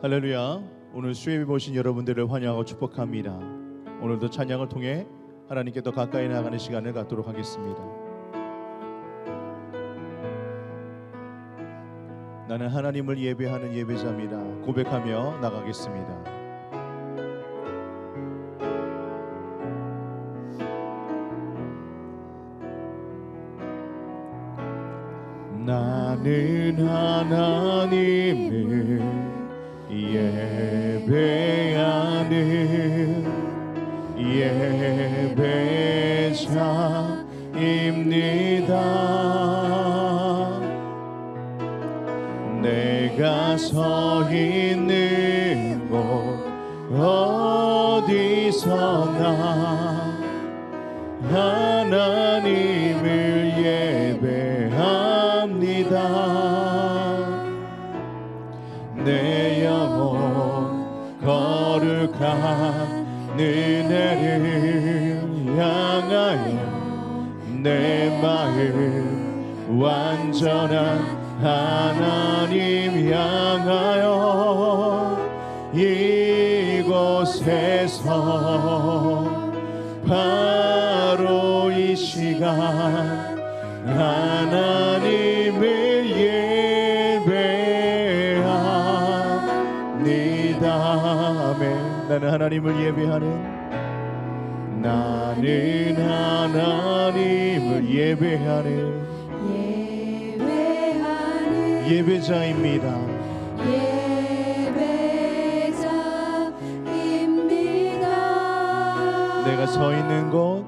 할렐루야. 오늘 수요일에 모신 여러분들을 환영하고 축복합니다. 오늘도 찬양을 통해 하나님께 더 가까이 나아가는 시간을 갖도록 하겠습니다. 나는 하나님을 예배하는 예배자입니다. 고백하며 나가겠습니다. 나는 하나님을 예배하는 예배자입니다. 내가 서 있는 곳 어디서나 하나님을 예배합니다. 내 영혼 거룩한 은혜를 향하여 내 마음 완전한 하나님 향하여 이곳에서 바로 이 시간 하나님을 예배합니다. 아멘. 나는 하나님을 예배하는 예배하는 예배자입니다. 내가 서 있는 곳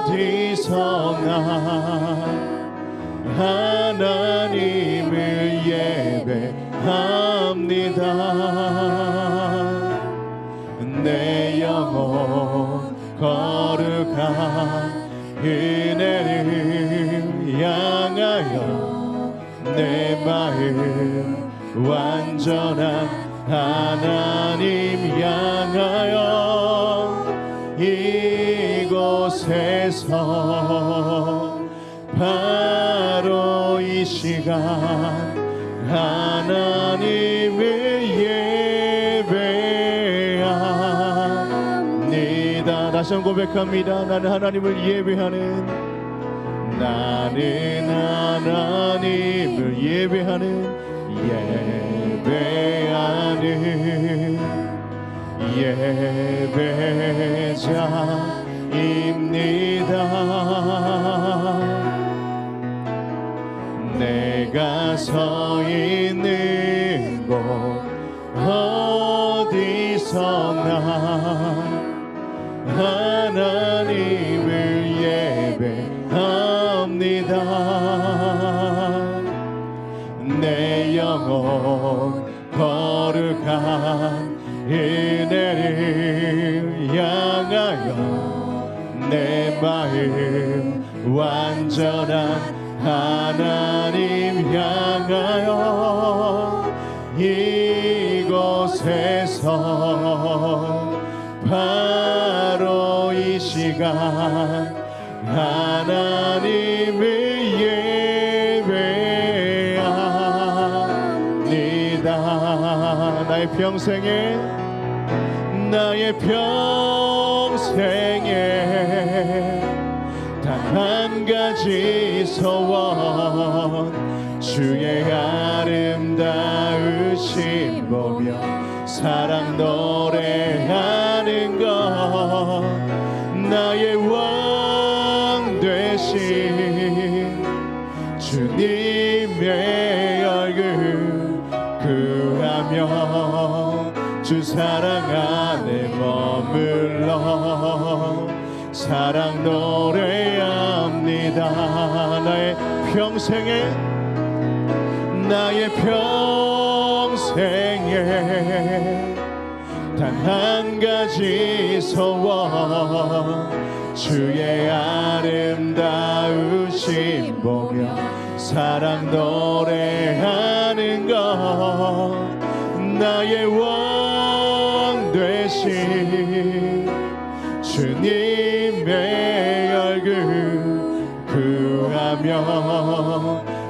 어디서나 하나님을 예배합니다. 내 영혼 거룩한 은혜를 향하여 내 마음 완전한 하나님 향하여 이곳에서 바로 이 시간 하나님을 예배합니다. 다시 한번 고백합니다. 나는 하나님을 예배하는 예배자입니다. 내가 서 있는 곳 어디서나 하나님을 예배합니다. 내 영혼 거룩한 은혜를 향하여 내 마음 완전한 하나님 향하여 이곳에서 바로 이 시간 하나님을 예배합니다. 나의 평생에 단 한 가지 소원 주의 아름다우신 보며 사랑 노래하는 것 나의 왕 되신 주님의 얼굴 구하며 주 사랑 안에 머물러 사랑 노래합니다. 나의 평생에 단 한 가지 소원 주의 아름다우신 보며 사랑 노래하는 것 나의 왕 되신 주님의 얼굴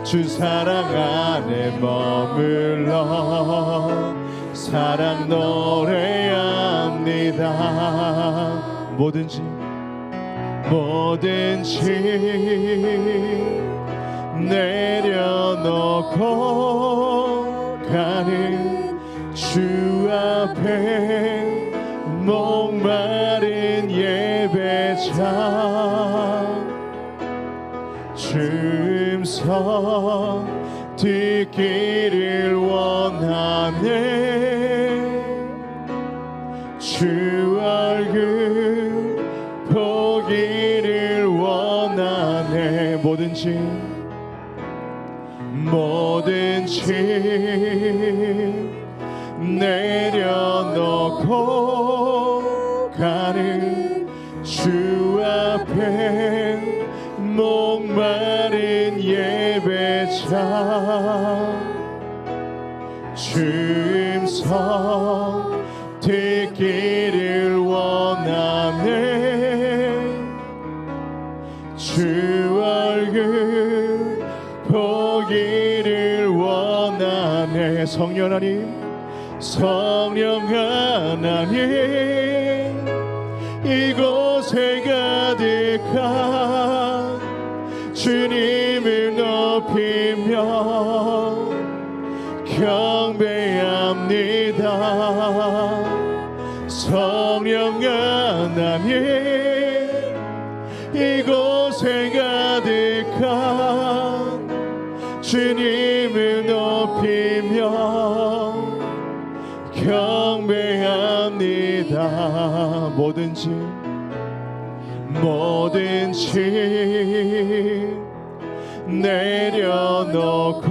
주 사랑 안에 머물러 사랑 노래합니다. 뭐든지 내려놓고 가는 주 앞에 목마른 예배자 춤서 듣기를 원하네. 주 얼굴 보기를 원하네. 뭐든지 내려놓고 가는 주 앞에 목마른 예배자 춤서 듣기를 원하네. 주 얼굴 보기를 원하네. 성령 하나님, 성령 하나님, 이곳에 가득한 주님을 높이며 경배합니다. 성령 하나님, 이곳에 가득한 주님을 높이며 경배합니다. 뭐든지 내려놓고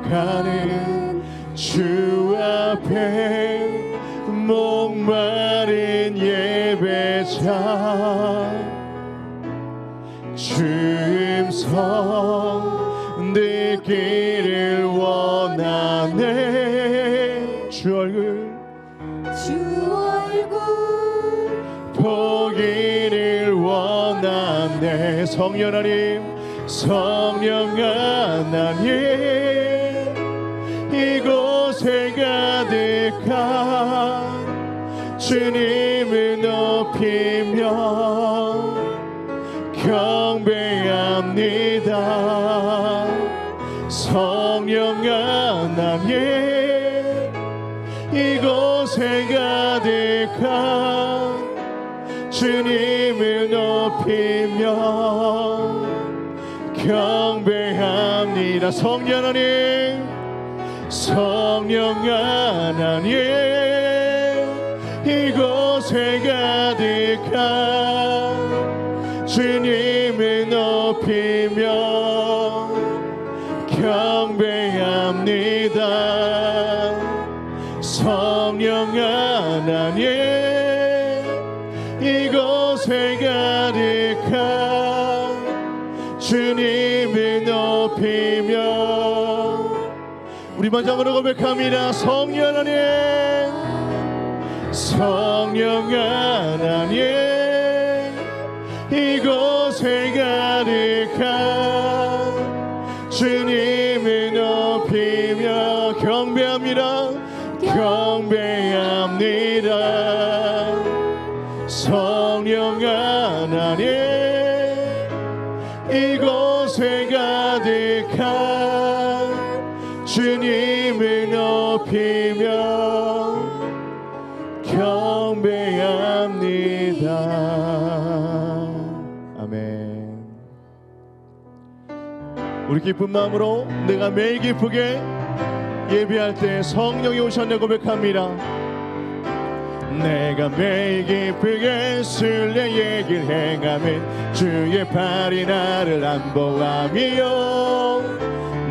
가는 주 앞에 목마른 예배자 춤서 듣기를 원하네. 주 얼굴 보기를 원하네. 성령 하나님, 성령 하나님, 이곳에 가득한 주님을 높이며 경배합니다. 성령 하나님, 이곳에 가득한 주님을 높이며 경배합니다. 성령 하나님, 성령 하나님, 이곳에 가득한 주님을 높이며 경배합니다. 성령 하나님, 이곳에 가득한 주님을 높이며 우리 마지막으로 고백합니다. 성령 하나님, 성령 하나님, 이곳에 가득한 주님을 높이며 경배합니다. 경배합니다. 성령 하나님, 이곳에 가득한 주님을 높이며 경배합니다. 아멘. 우리 기쁜 마음으로 내가 매일 기쁘게 예배할 때 성령이 오셨네 고백합니다. 내가 매일 기쁘게 술래 얘기를 행하면 주의 팔이 나를 안보하며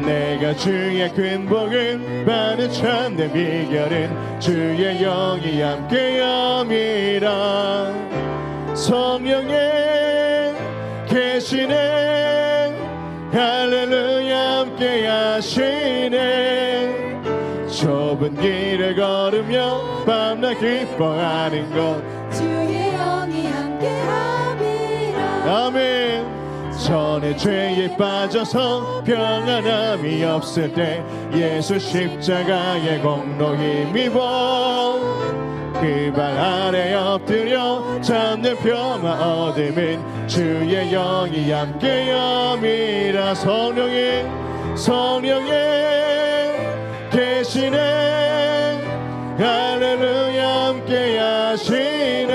내가 주의 큰 복을 받는 참된 비결은 주의 영이 함께함이라. 성령에 계시네 할렐루야 함께 하시네. 좁은 길을 걸으며 밤낮 기뻐하는 것 주의 영이 함께함이라. 아멘. 전에 죄에 빠져서 평안함이 없을 때 예수 십자가의 공로 힘입어 그 발 아래 엎드려 잡는 평화 얻음은 주의 영이 함께함이라. 성령이 계시네. 할렐루야 함께 하시네.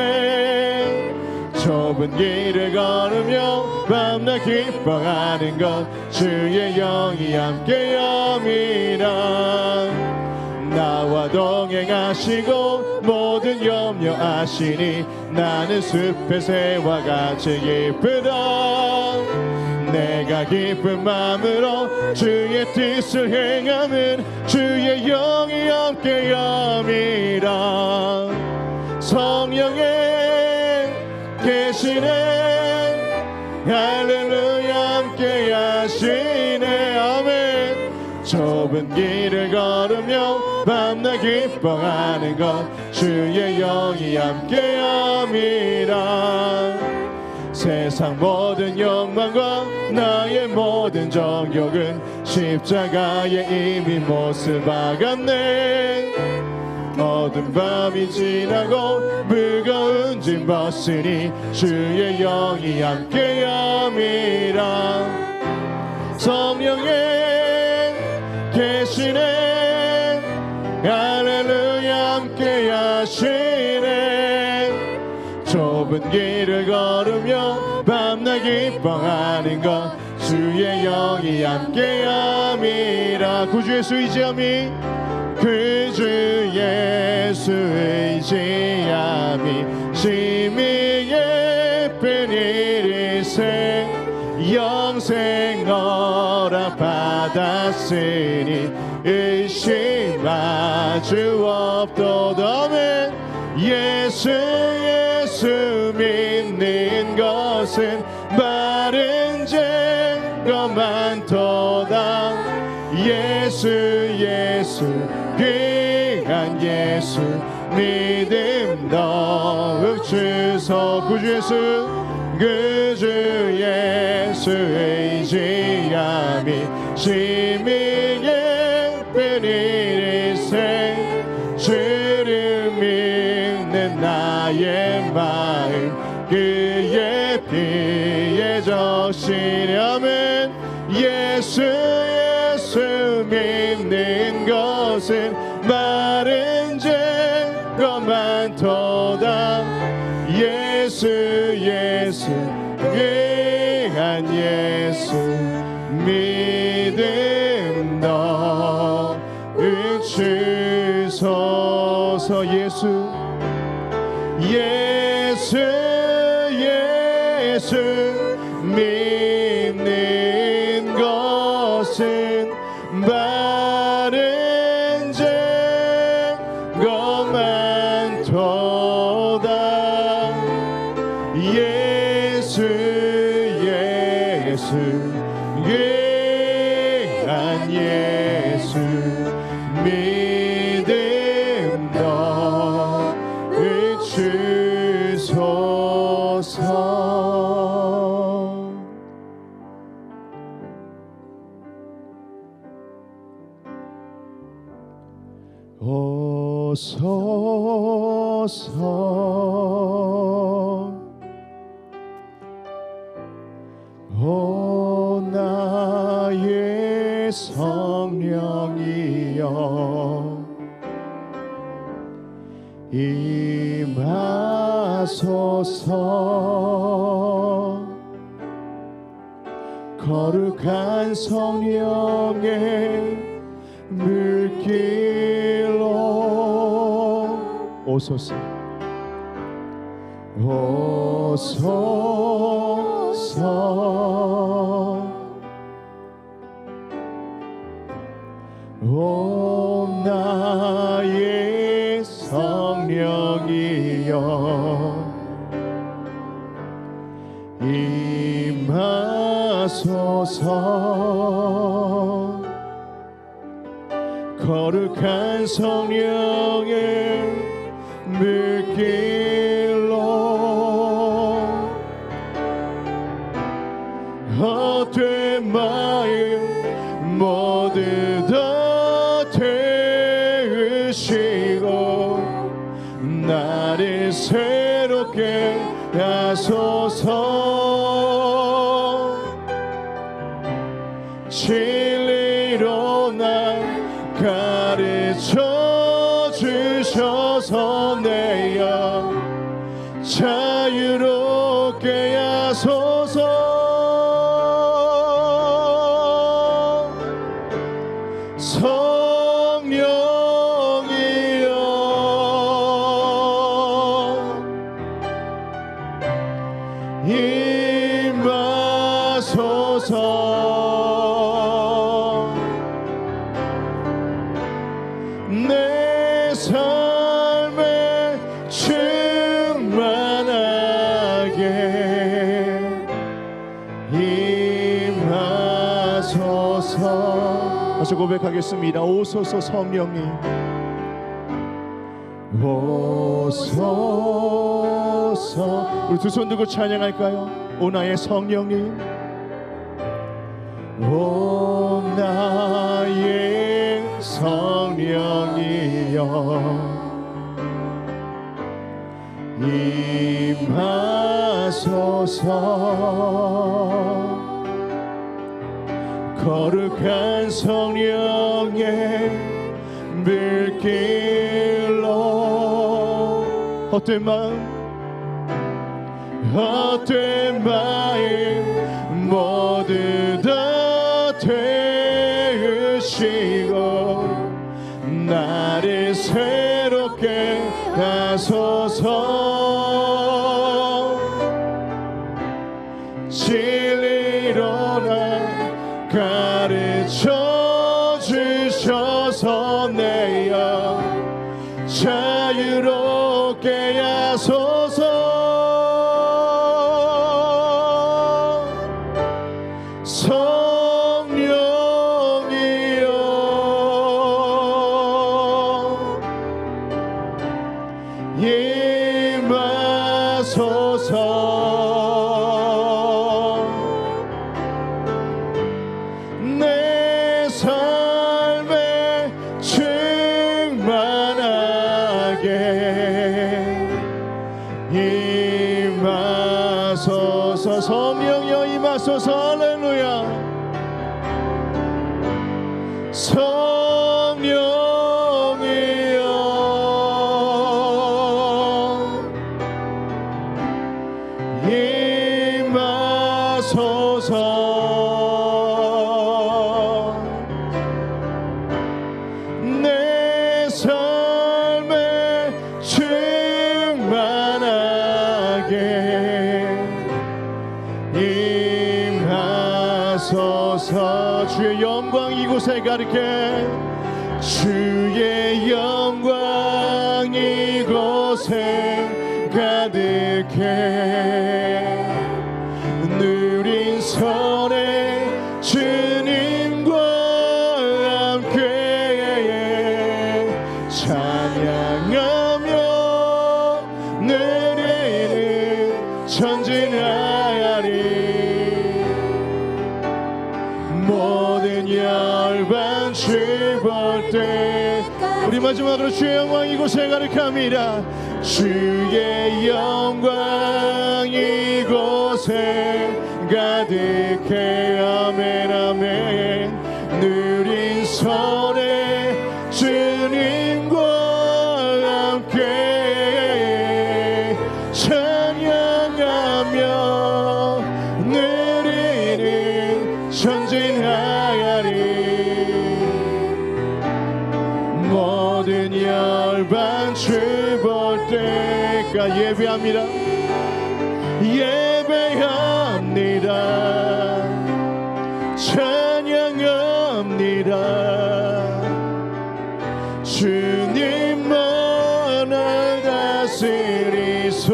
좁은 길을 걸으며 밤낮 기뻐하는 것 주의 영이 함께함이라. 나와 동행하시고 모든 염려 아시니 나는 숲의 새와 같이 기쁘다. 내가 기쁜 마음으로 주의 뜻을 행함은 주의 영이 함께함이라. 성령이 계시네. 할렐루야 함께 하시네. 아멘. 좁은 길을 걸으며 밤낮 기뻐하는 것 주의 영이 함께함이라. 세상 모든 욕망과 나의 모든 정욕은 십자가에 이미 못을 박았네. 어두운 밤이 지나고 무거운 짐 벗으니 주의 영이 함께함이라. 성령이 계시네. 할렐루야 함께 하시네. 좁은 길을 걸으며 밤낮 기뻐하는 것 주의 영이 함께함이라. 구주 예수 의지함이 구주 예수 의지함이 심히 예쁜 일일세. 영생 허락 받았으니 의심할 수 없도다. 예수 믿는 것은 바른 증거 많도다. 예수 귀한 예수 믿음 더욱 주소. 구주 예수 의지함이 심히 예쁜 일일세. 주를 믿는 나의 마음 그의 피에 적시려면 예수 믿는 것은 바른 증거 많도다. 예수 귀한 예수 믿음 더욱 주소서. 예수 믿는 것은 바른 증거 많도다. 예수 귀한 예수 믿음 더욱 주소서. 오소서 오 나의 성령이여 임하소서. 거룩한 성령의 물길로 오소서. 오 나의 성령이여 임하소서. 거룩한 성령의 물길로 마음 모두 다 태우시고 나를 새롭게 하소서. 진리로 날 가르쳐 주셔서 내 영 자유롭게 하소서. 성령이여 임하소서. 내 삶에 충만하게 임하소서. 다시 고백하겠습니다. 오소서 성령님, 오소서. 우리 두 손 들고 찬양할까요? 오 나의 성령님, 오 나의 성령이여 임하소서. 거룩한 성령의 물길로 헛된 마음 모두 다 태우시고 나를 새롭게 하소서. 진리로 날 가르쳐 주셔서 내 영 자유롭게 하소서. 성령이여 임하소서. 내 삶에 충만하게 임하소서. 성령이여 임하소서. 할렐루야. 성령이여 임하소서. 내 삶에 충만하게 임하소서. 주의 영광 이곳에 가득해, 주의 영광 이곳에 가득해. 누린 손에 주님과 함께 찬양하며 누리는 전진하리. 모든 열방 주볼 때 우리 마지막으로 주의 영광 이곳에 가득합니다. 주의 영광 이곳에 가득해. 아멘 아멘. 누린 손에 주님과 함께 찬양하며 누리는 전진하리. 모든 열방 주볼 때가 예배합니다. 예배합니다. 찬양합니다. 주님만을 다스리소서.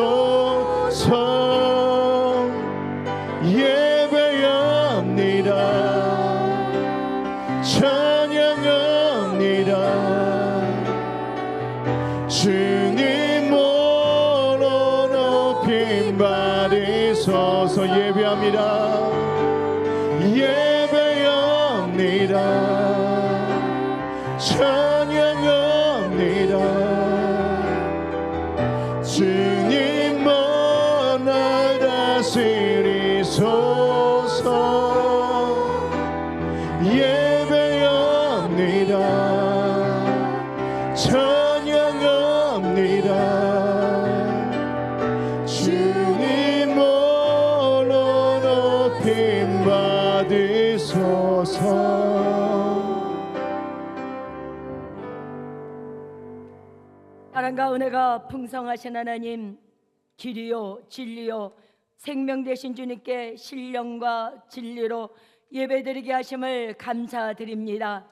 예배합니다. 찬양합니다. 주님으로 높임 받으소서. 예배합니다. 예배합니다. 찬양합니다. 주님 날 다스리소서. 예배합니다. 찬양합니다. 주님 홀로 높임 받으소서. 사랑과 은혜가 풍성하신 하나님, 길이요 진리요 생명 되신 주님께 신령과 진리로 예배드리게 하심을 감사드립니다.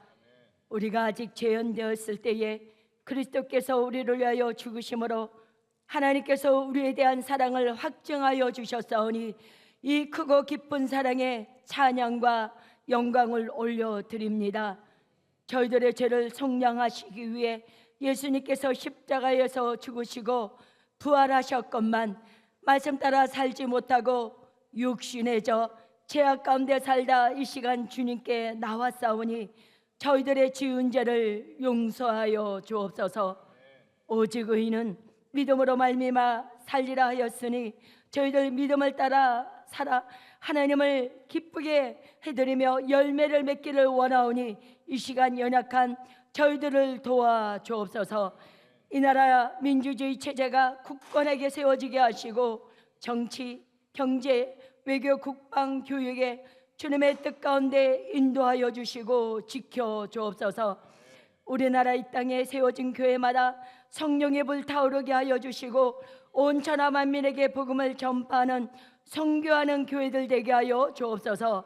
우리가 아직 죄연되었을 때에 그리스도께서 우리를 위하여 죽으심으로 하나님께서 우리에 대한 사랑을 확증하여 주셨사오니 이 크고 기쁜 사랑에 찬양과 영광을 올려드립니다. 저희들의 죄를 속량하시기 위해 예수님께서 십자가에서 죽으시고 부활하셨건만 말씀 따라 살지 못하고 육신의 저 죄악 가운데 살다 이 시간 주님께 나왔사오니 저희들의 지은 죄를 용서하여 주옵소서. 오직 의인은 믿음으로 말미암아 살리라 하였으니 저희들 믿음을 따라 살아 하나님을 기쁘게 해드리며 열매를 맺기를 원하오니 이 시간 연약한 저희들을 도와주옵소서. 이 나라 민주주의 체제가 굳건하게 세워지게 하시고 정치, 경제, 외교, 국방, 교육에 주님의 뜻 가운데 인도하여 주시고 지켜주옵소서. 우리나라 이 땅에 세워진 교회마다 성령의 불 타오르게 하여 주시고 온 천하 만민에게 복음을 전파하는 선교하는 교회들 되게 하여 주옵소서.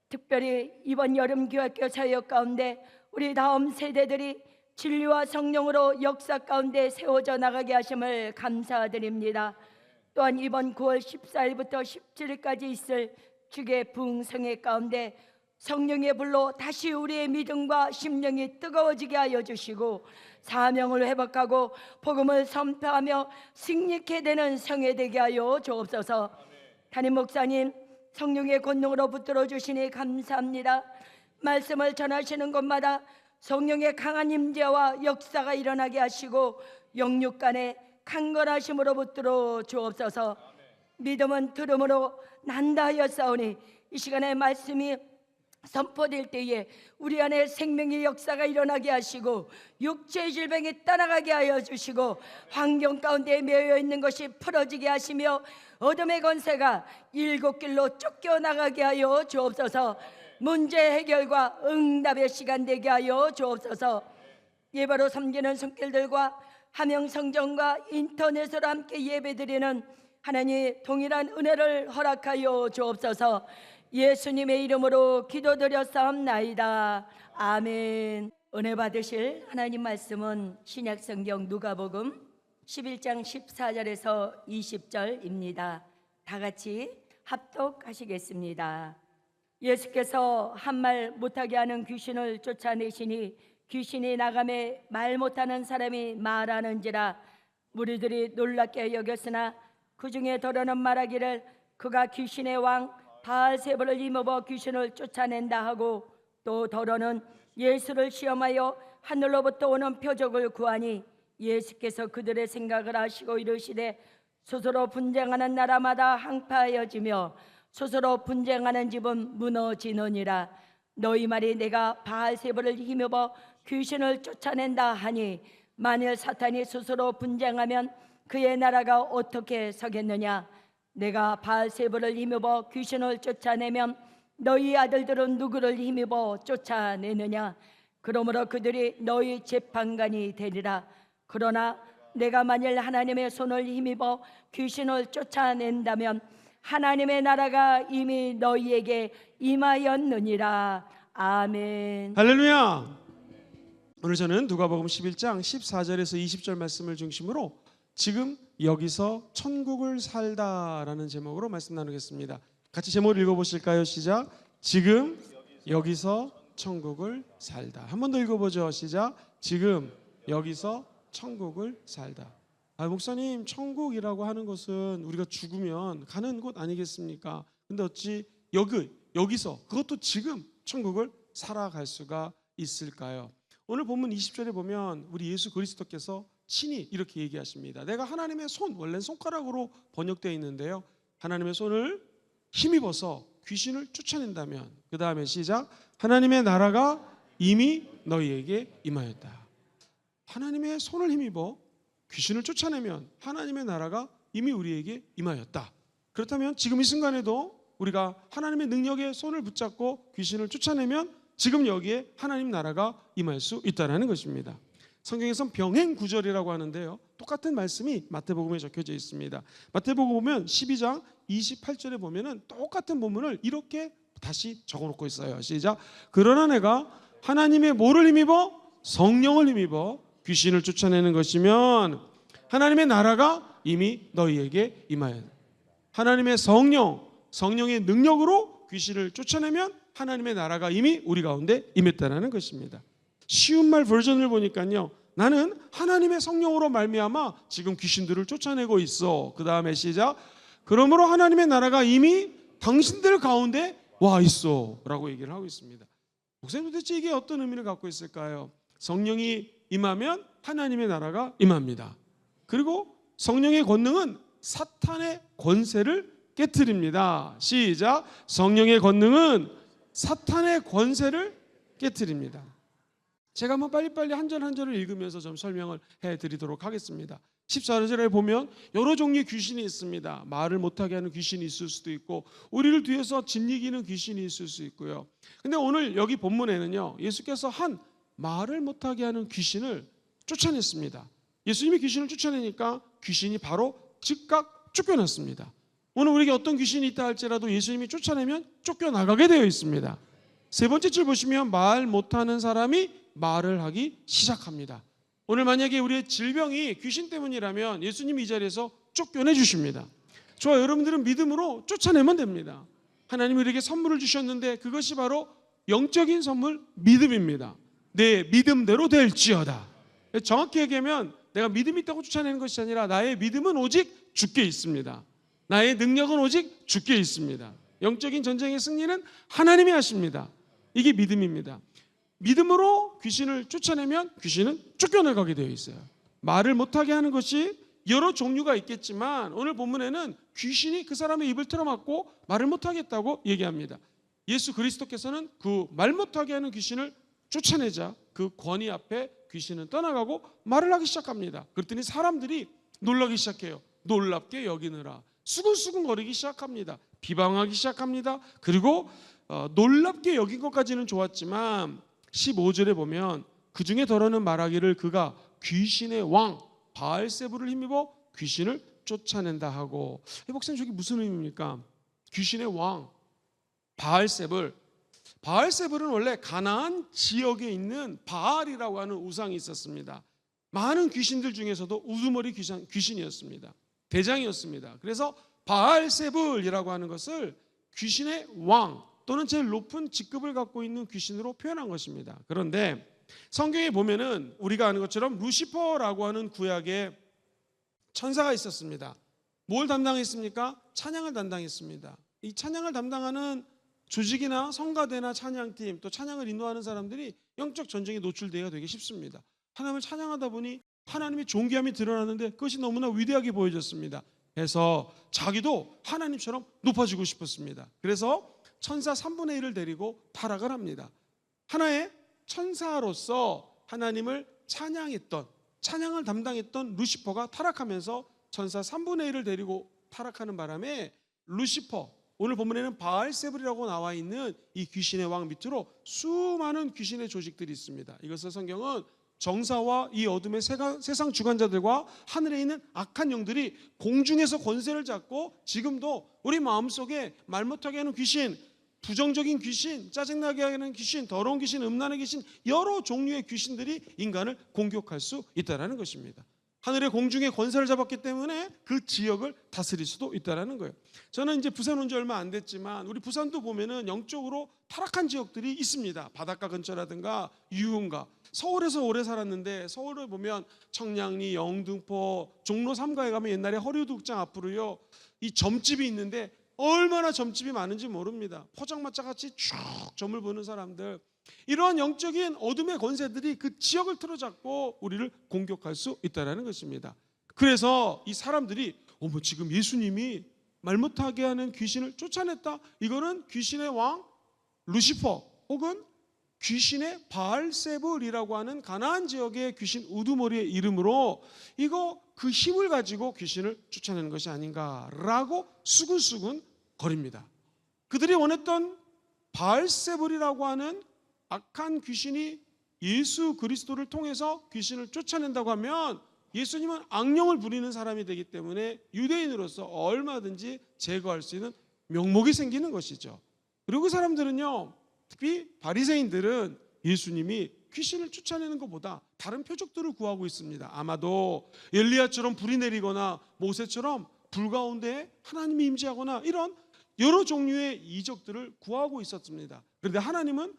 특별히 이번 여름 교학교 사역 가운데 우리 다음 세대들이 진리와 성령으로 역사 가운데 세워져 나가게 하심을 감사드립니다. 또한 이번 9월 14일부터 17일까지 있을 주의 부흥성회 가운데 성령의 불로 다시 우리의 믿음과 심령이 뜨거워지게 하여 주시고 사명을 회복하고 복음을 선포하며 승리케 되는 성회 되게 하여 주옵소서. 담임 목사님 성령의 권능으로 붙들어 주시니 감사합니다. 말씀을 전하시는 곳마다 성령의 강한 임재와 역사가 일어나게 하시고 영육 간에 강건하심으로 붙들어 주옵소서. 믿음은 들음으로 난다 하였사오니 이 시간에 말씀이 선포될 때에 우리 안에 생명의 역사가 일어나게 하시고 육체의 질병이 떠나가게 하여 주시고 환경 가운데 매여 있는 것이 풀어지게 하시며 어둠의 권세가 일곱 길로 쫓겨나가게 하여 주옵소서. 문제 해결과 응답의 시간 되게 하여 주옵소서. 예배로 섬기는 손길들과 함영성전과 인터넷으로 함께 예배드리는 하나님 동일한 은혜를 허락하여 주옵소서. 예수님의 이름으로 기도드렸사옵나이다. 아멘. 은혜 받으실 하나님 말씀은 신약성경 누가복음 11장 14절에서 20절입니다. 다 같이 합독하시겠습니다. 예수께서 한 말 못하게 하는 귀신을 쫓아내시니 귀신이 나가매 말 못하는 사람이 말하는지라. 무리들이 놀랍게 여겼으나 그 중에 더러는 말하기를 그가 귀신의 왕 바알세불을 힘입어 귀신을 쫓아낸다 하고, 또 더러는 예수를 시험하여 하늘로부터 오는 표적을 구하니 예수께서 그들의 생각을 아시고 이르시되 스스로 분쟁하는 나라마다 항파하여지며 스스로 분쟁하는 집은 무너지느니라. 너희 말이 내가 바알세불을 힘입어 귀신을 쫓아낸다 하니 만일 사탄이 스스로 분쟁하면 그의 나라가 어떻게 서겠느냐. 내가 바알세불을 힘입어 귀신을 쫓아내면 너희 아들들은 누구를 힘입어 쫓아내느냐. 그러므로 그들이 너희 재판관이 되리라. 그러나 내가 만일 하나님의 손을 힘입어 귀신을 쫓아낸다면 하나님의 나라가 이미 너희에게 임하였느니라. 아멘. 할렐루야. 오늘 저는 누가복음 11장 14절에서 20절 말씀을 중심으로 지금 여기서 천국을 살다라는 제목으로 말씀 나누겠습니다. 같이 제목을 읽어보실까요? 시작. 지금 여기서 천국을 살다. 한 번 더 읽어보죠. 시작. 지금 여기서 천국을 살다. 목사님, 천국이라고 하는 것은 우리가 죽으면 가는 곳 아니겠습니까? 근데 어찌 여기서 그것도 지금 천국을 살아갈 수가 있을까요? 오늘 본문 20절에 보면 우리 예수 그리스도께서 친히 이렇게 얘기하십니다. 내가 하나님의 손, 원래는 손가락으로 번역되어 있는데요, 하나님의 손을 힘입어서 귀신을 쫓아낸다면, 그 다음에 시작, 하나님의 나라가 이미 너희에게 임하였다. 하나님의 손을 힘입어 귀신을 쫓아내면 하나님의 나라가 이미 우리에게 임하였다. 그렇다면 지금 이 순간에도 우리가 하나님의 능력의 손을 붙잡고 귀신을 쫓아내면 지금 여기에 하나님 나라가 임할 수 있다는 것입니다. 성경에선 병행 구절이라고 하는데요, 똑같은 말씀이 마태복음에 적혀져 있습니다. 마태복음 보면 12장 28절에 보면은 똑같은 본문을 이렇게 다시 적어놓고 있어요. 시작. 그러나 내가 하나님의 뭐를 힘입어? 성령을 힘입어 귀신을 쫓아내는 것이면 하나님의 나라가 이미 너희에게 임하였다. 하나님의 성령의 능력으로 귀신을 쫓아내면 하나님의 나라가 이미 우리 가운데 임했다는 것입니다. 쉬운 말 버전을 보니까요, 나는 하나님의 성령으로 말미암아 지금 귀신들을 쫓아내고 있어. 그 다음에 시작. 그러므로 하나님의 나라가 이미 당신들 가운데 와 있어 라고 얘기를 하고 있습니다. 목사님, 도대체 이게 어떤 의미를 갖고 있을까요? 성령이 임하면 하나님의 나라가 임합니다. 그리고 성령의 권능은 사탄의 권세를 깨트립니다. 시작. 성령의 권능은 사탄의 권세를 깨트립니다. 제가 한번 빨리빨리 한 절 한 절을 읽으면서 좀 설명을 해드리도록 하겠습니다. 14절에 보면 여러 종류의 귀신이 있습니다. 말을 못하게 하는 귀신이 있을 수도 있고, 우리를 뒤에서 짓이기는 귀신이 있을 수 있고요. 근데 오늘 여기 본문에는요, 예수께서 한 말을 못하게 하는 귀신을 쫓아냈습니다. 예수님이 귀신을 쫓아내니까 귀신이 바로 즉각 쫓겨났습니다. 오늘 우리에게 어떤 귀신이 있다 할지라도 예수님이 쫓아내면 쫓겨나가게 되어 있습니다. 세 번째 줄 보시면 말 못하는 사람이 말을 하기 시작합니다. 오늘 만약에 우리의 질병이 귀신 때문이라면 예수님이 이 자리에서 쫓겨내 주십니다. 저와 여러분들은 믿음으로 쫓아내면 됩니다. 하나님이 우리에게 선물을 주셨는데 그것이 바로 영적인 선물, 믿음입니다. 내 믿음대로 될지어다. 정확히 얘기하면 내가 믿음이 있다고 쫓아내는 것이 아니라 나의 믿음은 오직 주께 있습니다. 나의 능력은 오직 주께 있습니다. 영적인 전쟁의 승리는 하나님이 하십니다. 이게 믿음입니다. 믿음으로 귀신을 쫓아내면 귀신은 쫓겨나가게 되어 있어요. 말을 못하게 하는 것이 여러 종류가 있겠지만 오늘 본문에는 귀신이 그 사람의 입을 틀어막고 말을 못하겠다고 얘기합니다. 예수 그리스도께서는 그 말 못하게 하는 귀신을 쫓아내자 그 권위 앞에 귀신은 떠나가고 말을 하기 시작합니다. 그랬더니 사람들이 놀라기 시작해요. 놀랍게 여기느라 수근수근 거리기 시작합니다. 비방하기 시작합니다. 그리고 놀랍게 여긴 것까지는 좋았지만 15절에 보면 그 중에 더러는 말하기를 그가 귀신의 왕 바알세불을 힘입어 귀신을 쫓아낸다 하고, 목사님 저게 무슨 의미입니까? 귀신의 왕 바알세불. 바알세불은 원래 가나안 지역에 있는 바알이라고 하는 우상이 있었습니다. 많은 귀신들 중에서도 우두머리 귀신이었습니다. 대장이었습니다. 그래서 바알세불이라고 하는 것을 귀신의 왕 또는 제일 높은 직급을 갖고 있는 귀신으로 표현한 것입니다. 그런데 성경에 보면은 우리가 아는 것처럼 루시퍼라고 하는 구약의 천사가 있었습니다. 뭘 담당했습니까? 찬양을 담당했습니다. 이 찬양을 담당하는 조직이나 성가대나 찬양팀 또 찬양을 인도하는 사람들이 영적 전쟁에 노출되기가 되게 쉽습니다. 하나님을 찬양하다 보니 하나님의 존귀함이 드러나는데 그것이 너무나 위대하게 보여졌습니다. 그래서 자기도 하나님처럼 높아지고 싶었습니다. 그래서 천사 3분의 1을 데리고 타락을 합니다. 하나의 천사로서 하나님을 찬양을 담당했던 루시퍼가 타락하면서 천사 3분의 1을 데리고 타락하는 바람에 루시퍼, 오늘 본문에는 바알세불이라고 나와 있는 이 귀신의 왕 밑으로 수많은 귀신의 조직들이 있습니다. 이것을 성경은 정사와 이 어둠의 세상 주관자들과 하늘에 있는 악한 영들이 공중에서 권세를 잡고 지금도 우리 마음속에 말 못하게 하는 귀신, 부정적인 귀신, 짜증나게 하는 귀신, 더러운 귀신, 음란의 귀신, 여러 종류의 귀신들이 인간을 공격할 수 있다는 것입니다. 하늘의 공중에 권세를 잡았기 때문에 그 지역을 다스릴 수도 있다는 거예요. 저는 이제 부산 온 지 얼마 안 됐지만 우리 부산도 보면은 영적으로 타락한 지역들이 있습니다. 바닷가 근처라든가 유흥가. 서울에서 오래 살았는데 서울을 보면 청량리, 영등포, 종로 3가에 가면 옛날에 허리우드극장 앞으로요 이 점집이 있는데 얼마나 점집이 많은지 모릅니다. 포장마차 같이 쭉 점을 보는 사람들, 이러한 영적인 어둠의 권세들이 그 지역을 틀어잡고 우리를 공격할 수 있다는 것입니다. 그래서 이 사람들이 어머, 지금 예수님이 말 못하게 하는 귀신을 쫓아냈다. 이거는 귀신의 왕 루시퍼 혹은 귀신의 바알세불이라고 하는 가나안 지역의 귀신 우두머리의 이름으로 이거 그 힘을 가지고 귀신을 쫓아내는 것이 아닌가라고 수근수근 거립니다. 그들이 원했던 바알세불이라고 하는 악한 귀신이 예수 그리스도를 통해서 귀신을 쫓아낸다고 하면 예수님은 악령을 부리는 사람이 되기 때문에 유대인으로서 얼마든지 제거할 수 있는 명목이 생기는 것이죠. 그리고 그 사람들은요, 특히 바리새인들은 예수님이 귀신을 쫓아내는 것보다 다른 표적들을 구하고 있습니다. 아마도 엘리야처럼 불이 내리거나 모세처럼 불 가운데 하나님이 임재하거나 이런 여러 종류의 이적들을 구하고 있었습니다. 그런데 하나님은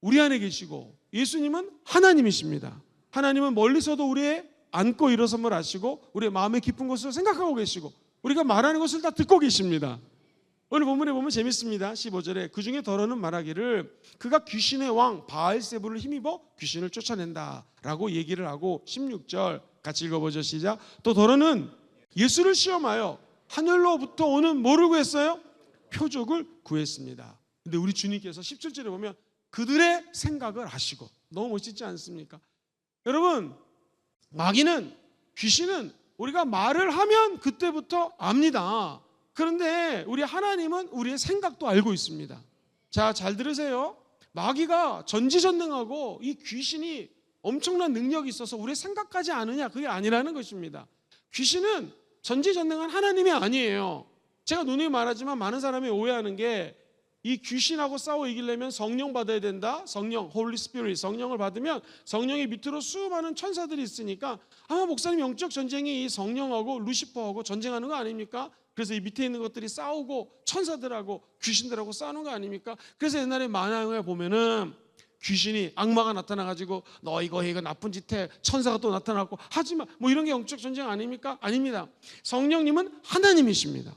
우리 안에 계시고 예수님은 하나님이십니다. 하나님은 멀리서도 우리의 안고 일어섬을 아시고 우리의 마음의 깊은 것을 생각하고 계시고 우리가 말하는 것을 다 듣고 계십니다. 오늘 본문에 보면 재밌습니다. 15절에 그 중에 더러는 말하기를 그가 귀신의 왕 바알세불을 힘입어 귀신을 쫓아낸다 라고 얘기를 하고 16절 같이 읽어보죠. 시작. 또 더러는 예수를 시험하여 하늘로부터 오는 뭐를 구했어요? 표적을 구했습니다. 근데 우리 주님께서 17절에 보면 그들의 생각을 아시고, 너무 멋있지 않습니까? 여러분, 마귀는, 귀신은 우리가 말을 하면 그때부터 압니다. 그런데 우리 하나님은 우리의 생각도 알고 있습니다. 자, 잘 들으세요. 마귀가 전지전능하고 이 귀신이 엄청난 능력이 있어서 우리의 생각까지 아느냐, 그게 아니라는 것입니다. 귀신은 전지전능한 하나님이 아니에요. 제가 누누이 말하지만 많은 사람이 오해하는 게 이 귀신하고 싸워 이기려면 성령 받아야 된다. 성령, 홀리 스피릿, 성령을 받으면 성령의 밑으로 수많은 천사들이 있으니까 아마 목사님 영적 전쟁이 이 성령하고 루시퍼하고 전쟁하는 거 아닙니까? 그래서 이 밑에 있는 것들이 싸우고 천사들하고 귀신들하고 싸우는 거 아닙니까? 그래서 옛날에 만화영화에 보면은 귀신이 악마가 나타나가지고 너 이거 해, 이거 나쁜 짓 해, 천사가 또 나타나고 하지마, 뭐 이런 게 영적 전쟁 아닙니까? 아닙니다. 성령님은 하나님이십니다.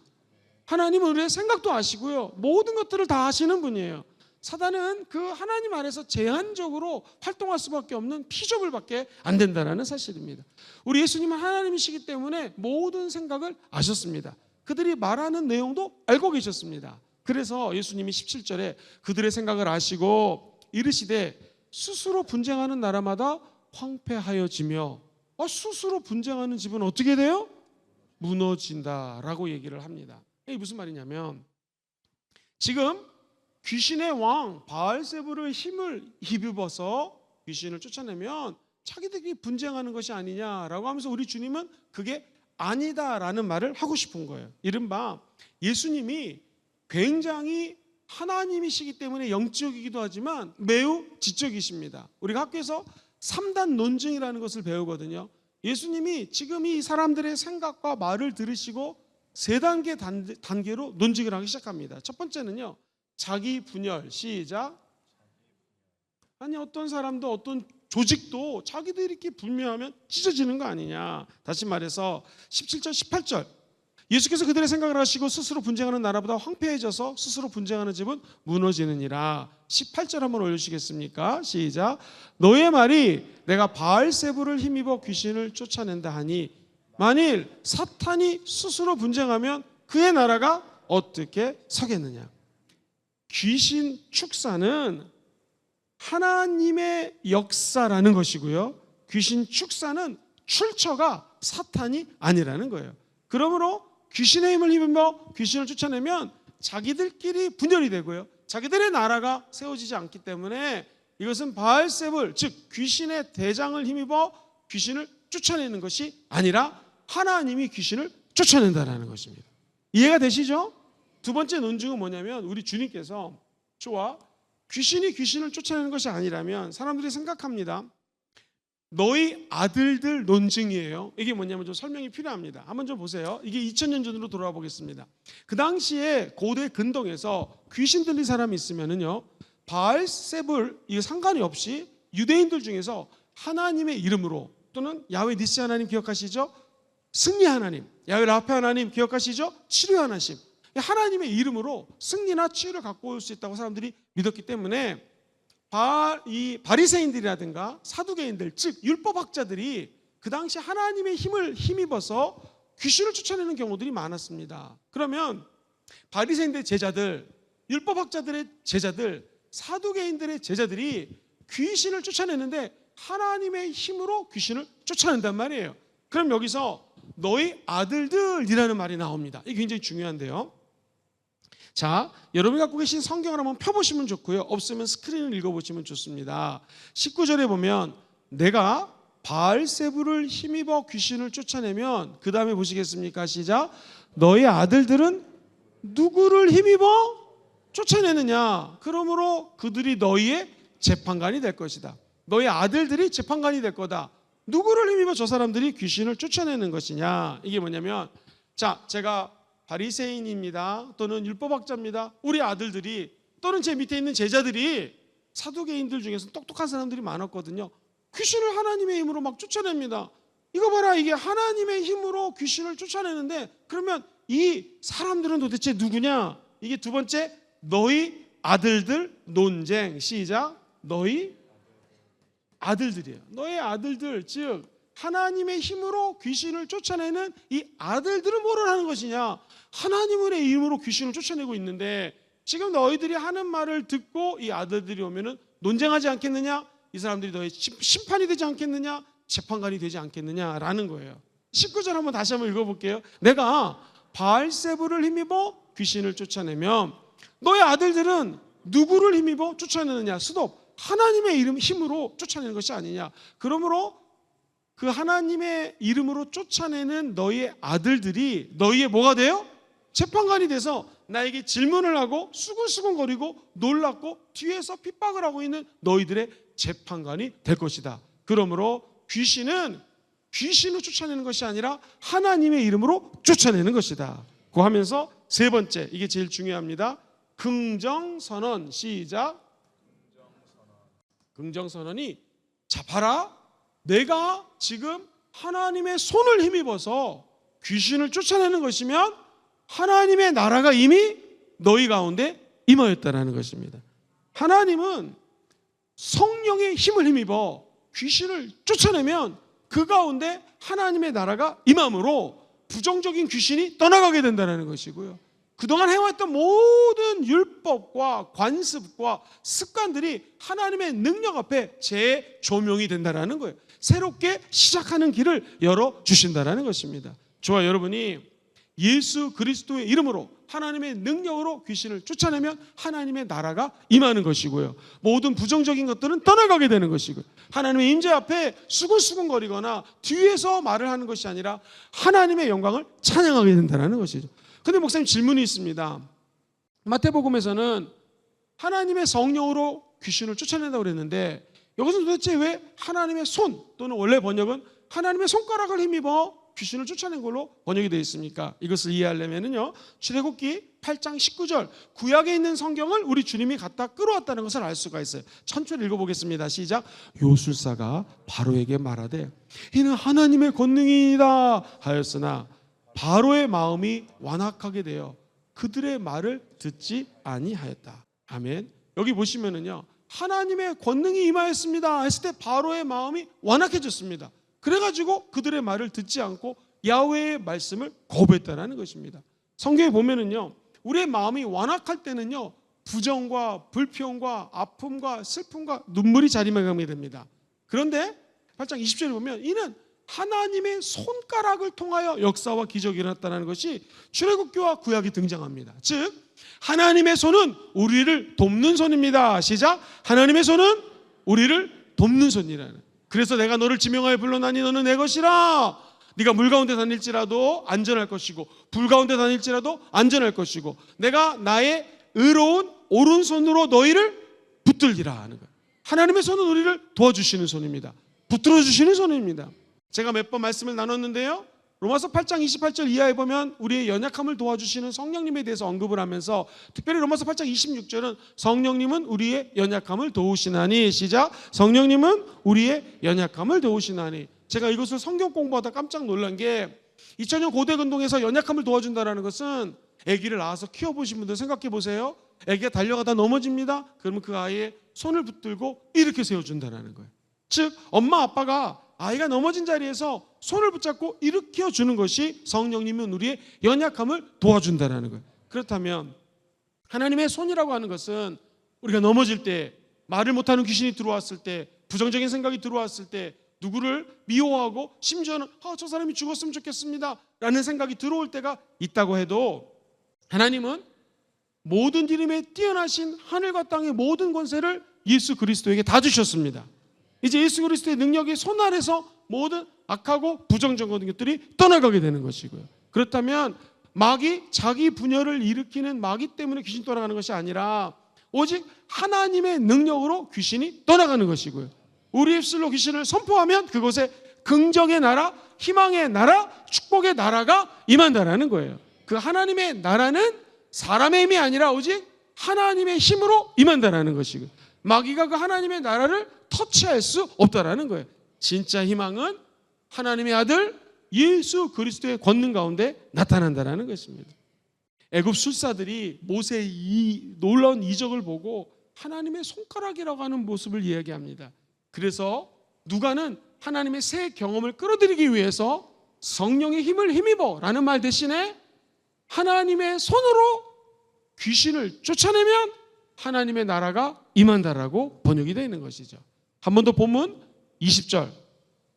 하나님은 우리의 생각도 아시고요, 모든 것들을 다 아시는 분이에요. 사단은 그 하나님 안에서 제한적으로 활동할 수밖에 없는 피조물밖에 안 된다는 사실입니다. 우리 예수님은 하나님이시기 때문에 모든 생각을 아셨습니다. 그들이 말하는 내용도 알고 계셨습니다. 그래서 예수님이 17절에 그들의 생각을 아시고 이르시되 스스로 분쟁하는 나라마다 황폐하여지며, 스스로 분쟁하는 집은 어떻게 돼요? 무너진다라고 얘기를 합니다. 이게 무슨 말이냐면 지금 귀신의 왕 바알세불의 힘을 힘입어서 귀신을 쫓아내면 자기들이 분쟁하는 것이 아니냐라고 하면서 우리 주님은 그게 아니다라는 말을 하고 싶은 거예요. 이른바 예수님이 굉장히 하나님이시기 때문에 영적이기도 하지만 매우 지적이십니다. 우리가 학교에서 3단 논증이라는 것을 배우거든요. 예수님이 지금 이 사람들의 생각과 말을 들으시고 3단계로 논증을 하기 시작합니다. 첫 번째는요, 자기 분열. 시작. 아니, 어떤 사람도 어떤 조직도 자기들이 이렇게 분명하면 찢어지는 거 아니냐. 다시 말해서 17절 18절 예수께서 그들의 생각을 하시고 스스로 분쟁하는 나라보다 황폐해져서 스스로 분쟁하는 집은 무너지느니라. 18절 한번 올려주시겠습니까? 시작. 너의 말이 내가 바알세불을 힘입어 귀신을 쫓아낸다 하니 만일 사탄이 스스로 분쟁하면 그의 나라가 어떻게 서겠느냐. 귀신 축사는 하나님의 역사라는 것이고요, 귀신 축사는 출처가 사탄이 아니라는 거예요. 그러므로 귀신의 힘을 힘입어 귀신을 쫓아내면 자기들끼리 분열이 되고요, 자기들의 나라가 세워지지 않기 때문에 이것은 바알세불, 즉 귀신의 대장을 힘입어 귀신을 쫓아내는 것이 아니라 하나님이 귀신을 쫓아낸다는 것입니다. 이해가 되시죠? 두 번째 논증은 뭐냐면 우리 주님께서 좋아, 귀신이 귀신을 쫓아내는 것이 아니라면 사람들이 생각합니다. 너희 아들들 논증이에요. 이게 뭐냐면 좀 설명이 필요합니다. 한번 좀 보세요. 이게 2000년 전으로 돌아와 보겠습니다. 그 당시에 고대 근동에서 귀신 들린 사람이 있으면은요, 바알세불 이거 상관이 없이 유대인들 중에서 하나님의 이름으로 또는 야훼 니시 하나님 기억하시죠? 승리 하나님, 야훼 라파 하나님 기억하시죠? 치료 하나님, 하나님의 이름으로 승리나 치유를 갖고 올 수 있다고 사람들이 믿었기 때문에 이 바리새인들이라든가 사두개인들, 즉 율법학자들이 그 당시 하나님의 힘을 힘입어서 귀신을 쫓아내는 경우들이 많았습니다. 그러면 바리새인들의 제자들, 율법학자들의 제자들, 사두개인들의 제자들이 귀신을 쫓아내는데 하나님의 힘으로 귀신을 쫓아낸단 말이에요. 그럼 여기서 너희 아들들이라는 말이 나옵니다. 이게 굉장히 중요한데요. 자, 여러분이 갖고 계신 성경을 한번 펴보시면 좋고요. 없으면 스크린을 읽어보시면 좋습니다. 19절에 보면 내가 바알세불을 힘입어 귀신을 쫓아내면, 그 다음에 보시겠습니까? 시작. 너희 아들들은 누구를 힘입어 쫓아내느냐? 그러므로 그들이 너희의 재판관이 될 것이다. 너희 아들들이 재판관이 될 거다. 누구를 힘입어 저 사람들이 귀신을 쫓아내는 것이냐? 이게 뭐냐면, 자, 제가 바리새인입니다. 또는 율법학자입니다. 우리 아들들이 또는 제 밑에 있는 제자들이 사두개인들 중에서 똑똑한 사람들이 많았거든요. 귀신을 하나님의 힘으로 막 쫓아냅니다. 이거 봐라, 이게 하나님의 힘으로 귀신을 쫓아내는데, 그러면 이 사람들은 도대체 누구냐? 이게 두 번째, 너희 아들들 논쟁. 시작. 너희 아들들이에요. 너희 아들들, 즉 하나님의 힘으로 귀신을 쫓아내는 이 아들들은 뭐를 하는 것이냐? 하나님의 이름으로 귀신을 쫓아내고 있는데, 지금 너희들이 하는 말을 듣고 이 아들들이 오면은 논쟁하지 않겠느냐? 이 사람들이 너희 심판이 되지 않겠느냐? 재판관이 되지 않겠느냐라는 거예요. 19절 한번 다시 한번 읽어볼게요. 내가 바알세불을 힘입어 귀신을 쫓아내면 너희 아들들은 누구를 힘입어 쫓아내느냐? 스톱. 하나님의 이름 힘으로 쫓아내는 것이 아니냐? 그러므로 그 하나님의 이름으로 쫓아내는 너희의 아들들이 너희의 뭐가 돼요? 재판관이 돼서 나에게 질문을 하고 수근수근거리고 놀랍고 뒤에서 핍박을 하고 있는 너희들의 재판관이 될 것이다. 그러므로 귀신은 귀신을 쫓아내는 것이 아니라 하나님의 이름으로 쫓아내는 것이다. 그 하면서 세 번째, 이게 제일 중요합니다. 긍정선언. 시작. 긍정선언이, 자 봐라, 내가 지금 하나님의 손을 힘입어서 귀신을 쫓아내는 것이면 하나님의 나라가 이미 너희 가운데 임하였다라는 것입니다. 하나님은 성령의 힘을 힘입어 귀신을 쫓아내면 그 가운데 하나님의 나라가 임함으로 부정적인 귀신이 떠나가게 된다는 것이고요. 그동안 해왔던 모든 율법과 관습과 습관들이 하나님의 능력 앞에 재조명이 된다는 거예요. 새롭게 시작하는 길을 열어주신다는 것입니다. 저와 여러분이 예수 그리스도의 이름으로 하나님의 능력으로 귀신을 쫓아내면 하나님의 나라가 임하는 것이고요. 모든 부정적인 것들은 떠나가게 되는 것이고요. 하나님의 임재 앞에 수근수근거리거나 뒤에서 말을 하는 것이 아니라 하나님의 영광을 찬양하게 된다는 것이죠. 근데 목사님, 질문이 있습니다. 마태복음에서는 하나님의 성령으로 귀신을 쫓아낸다고 그랬는데 여기서 도대체 왜 하나님의 손, 또는 원래 번역은 하나님의 손가락을 힘입어 귀신을 쫓아낸 걸로 번역이 되어 있습니까? 이것을 이해하려면요, 출애굽기 8장 19절 구약에 있는 성경을 우리 주님이 갖다 끌어왔다는 것을 알 수가 있어요. 천천히 읽어보겠습니다. 시작. 요술사가 바로에게 말하되 이는 하나님의 권능이다 하였으나 바로의 마음이 완악하게 되어 그들의 말을 듣지 아니하였다. 아멘. 여기 보시면은요, 하나님의 권능이 임하였습니다 했을 때 바로의 마음이 완악해졌습니다. 그래가지고 그들의 말을 듣지 않고 야훼의 말씀을 거부했다는 것입니다. 성경에 보면은요, 우리의 마음이 완악할 때는요, 부정과 불평과 아픔과 슬픔과 눈물이 자리매김하게 됩니다. 그런데 8장 20절에 보면 이는 하나님의 손가락을 통하여 역사와 기적이 일어났다는 것이 출애굽기와 구약이 등장합니다. 즉 하나님의 손은 우리를 돕는 손입니다. 시작. 하나님의 손은 우리를 돕는 손이라는. 그래서 내가 너를 지명하여 불러나니 너는 내 것이라. 네가 물 가운데 다닐지라도 안전할 것이고 불 가운데 다닐지라도 안전할 것이고 내가 나의 의로운 오른손으로 너희를 붙들리라 하는 거예요. 하나님의 손은 우리를 도와주시는 손입니다. 붙들어 주시는 손입니다. 제가 몇 번 말씀을 나눴는데요, 로마서 8장 28절 이하에 보면 우리의 연약함을 도와주시는 성령님에 대해서 언급을 하면서 특별히 로마서 8장 26절은 성령님은 우리의 연약함을 도우시나니. 시작. 성령님은 우리의 연약함을 도우시나니. 제가 이것을 성경 공부하다 깜짝 놀란 게 2000년 고대 근동에서 연약함을 도와준다는 것은 아기를 낳아서 키워보신 분들 생각해 보세요. 아기가 달려가다 넘어집니다. 그러면 그 아이의 손을 붙들고 일으켜 세워준다는 거예요. 즉 엄마 아빠가 아이가 넘어진 자리에서 손을 붙잡고 일으켜 주는 것이 성령님은 우리의 연약함을 도와준다는 거예요. 그렇다면 하나님의 손이라고 하는 것은 우리가 넘어질 때, 말을 못하는 귀신이 들어왔을 때, 부정적인 생각이 들어왔을 때, 누구를 미워하고 심지어는 저 사람이 죽었으면 좋겠습니다 라는 생각이 들어올 때가 있다고 해도 하나님은 모든 이름에 뛰어나신 하늘과 땅의 모든 권세를 예수 그리스도에게 다 주셨습니다. 이제 예수 그리스도의 능력이 손 아래서 모든 악하고 부정적인 것들이 떠나가게 되는 것이고요. 그렇다면 마귀, 자기 분열을 일으키는 마귀 때문에 귀신 떠나가는 것이 아니라 오직 하나님의 능력으로 귀신이 떠나가는 것이고요. 우리 입술로 귀신을 선포하면 그곳에 긍정의 나라, 희망의 나라, 축복의 나라가 임한다라는 거예요. 그 하나님의 나라는 사람의 힘이 아니라 오직 하나님의 힘으로 임한다라는 것이고요. 마귀가 그 하나님의 나라를 터치할 수 없다라는 거예요. 진짜 희망은 하나님의 아들 예수 그리스도의 권능 가운데 나타난다라는 것입니다. 애굽 술사들이 모세의 이 놀라운 이적을 보고 하나님의 손가락이라고 하는 모습을 이야기합니다. 그래서 누가는 하나님의 새 경험을 끌어들이기 위해서 성령의 힘을 힘입어 라는 말 대신에 하나님의 손으로 귀신을 쫓아내면 하나님의 나라가 임한다라고 번역이 되어 있는 것이죠. 한 번 더 본문 20절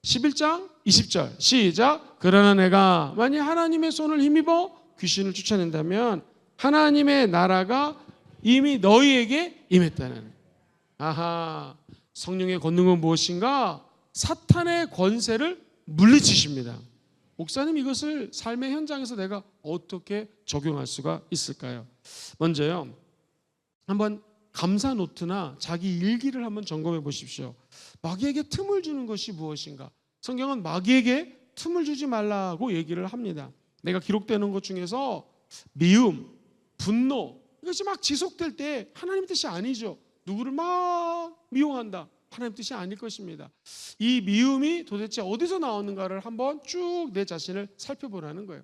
11장 20절 시작. 그러나 내가 만약 하나님의 손을 힘입어 귀신을 쫓아낸다면 하나님의 나라가 이미 너희에게 임했다는. 아하, 성령의 권능은 무엇인가? 사탄의 권세를 물리치십니다. 목사님, 이것을 삶의 현장에서 내가 어떻게 적용할 수가 있을까요? 먼저요, 한번 감사 노트나 자기 일기를 한번 점검해 보십시오. 마귀에게 틈을 주는 것이 무엇인가? 성경은 마귀에게 틈을 주지 말라고 얘기를 합니다. 내가 기록되는 것 중에서 미움, 분노, 이것이 막 지속될 때 하나님 뜻이 아니죠. 누구를 막 미워한다, 하나님 뜻이 아닐 것입니다. 이 미움이 도대체 어디서 나오는가를 한번 쭉 내 자신을 살펴보라는 거예요.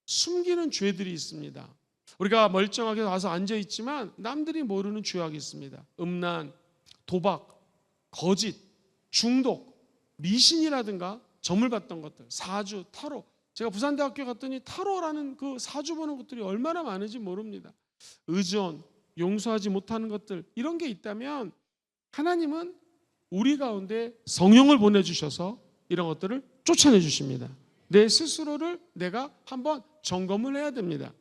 숨기는 죄들이 있습니다. 우리가 멀쩡하게 와서 앉아있지만 남들이 모르는 죄악이 있습니다. 음란, 도박, 거짓, 중독, 미신이라든가 점을 봤던 것들, 사주, 타로. 제가 부산대학교 갔더니 타로라는 그 사주 보는 것들이 얼마나 많은지 모릅니다. 의존, 용서하지 못하는 것들, 이런 게 있다면 하나님은 우리 가운데 성령을 보내주셔서 이런 것들을 쫓아내 주십니다. 내 스스로를 내가 한번 점검을 해야 됩니다.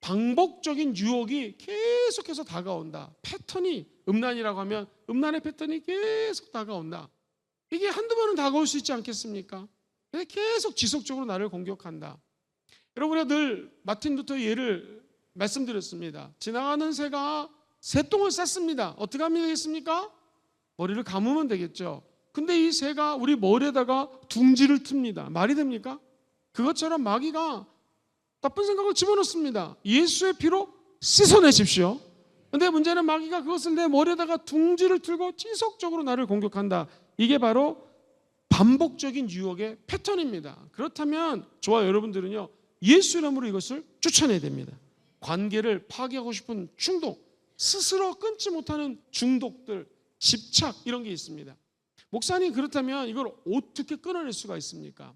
반복적인 유혹이 계속해서 다가온다. 패턴이, 음란이라고 하면 음란의 패턴이 계속 다가온다. 이게 한두 번은 다가올 수 있지 않겠습니까? 근데 계속 지속적으로 나를 공격한다. 여러분, 우리가 늘 마틴 루터의 예를 말씀드렸습니다. 지나가는 새가 새똥을 쌌습니다. 어떻게 하면 되겠습니까? 머리를 감으면 되겠죠. 근데 이 새가 우리 머리에다가 둥지를 틉니다. 말이 됩니까? 그것처럼 마귀가 나쁜 생각을 집어넣습니다. 예수의 피로 씻어내십시오. 근데 문제는 마귀가 그것을 내 머리에다가 둥지를 틀고 지속적으로 나를 공격한다. 이게 바로 반복적인 유혹의 패턴입니다. 그렇다면 저와 여러분들은요, 예수 이름으로 이것을 쫓아내야 됩니다. 관계를 파괴하고 싶은 충동, 스스로 끊지 못하는 중독들, 집착, 이런 게 있습니다. 목사님, 그렇다면 이걸 어떻게 끊어낼 수가 있습니까?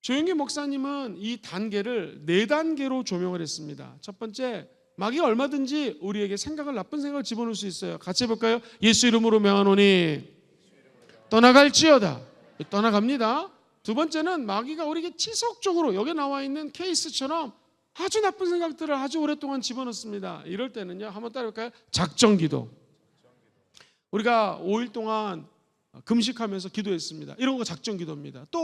조영기 목사님은 이 단계를 4단계로 조명을 했습니다. 첫 번째, 마귀가 얼마든지 우리에게 나쁜 생각을 집어넣을 수 있어요. 같이 해볼까요? 예수 이름으로 명하노니 떠나갈지어다. 떠나갑니다. 두 번째는 마귀가 우리에게 지속적으로 여기 나와 있는 케이스처럼 아주 나쁜 생각들을 아주 오랫동안 집어넣습니다. 이럴 때는요, 한번 따라볼까요? 작정기도. 우리가 5일 동안 금식하면서 기도했습니다. 이런 거 작정기도입니다. 또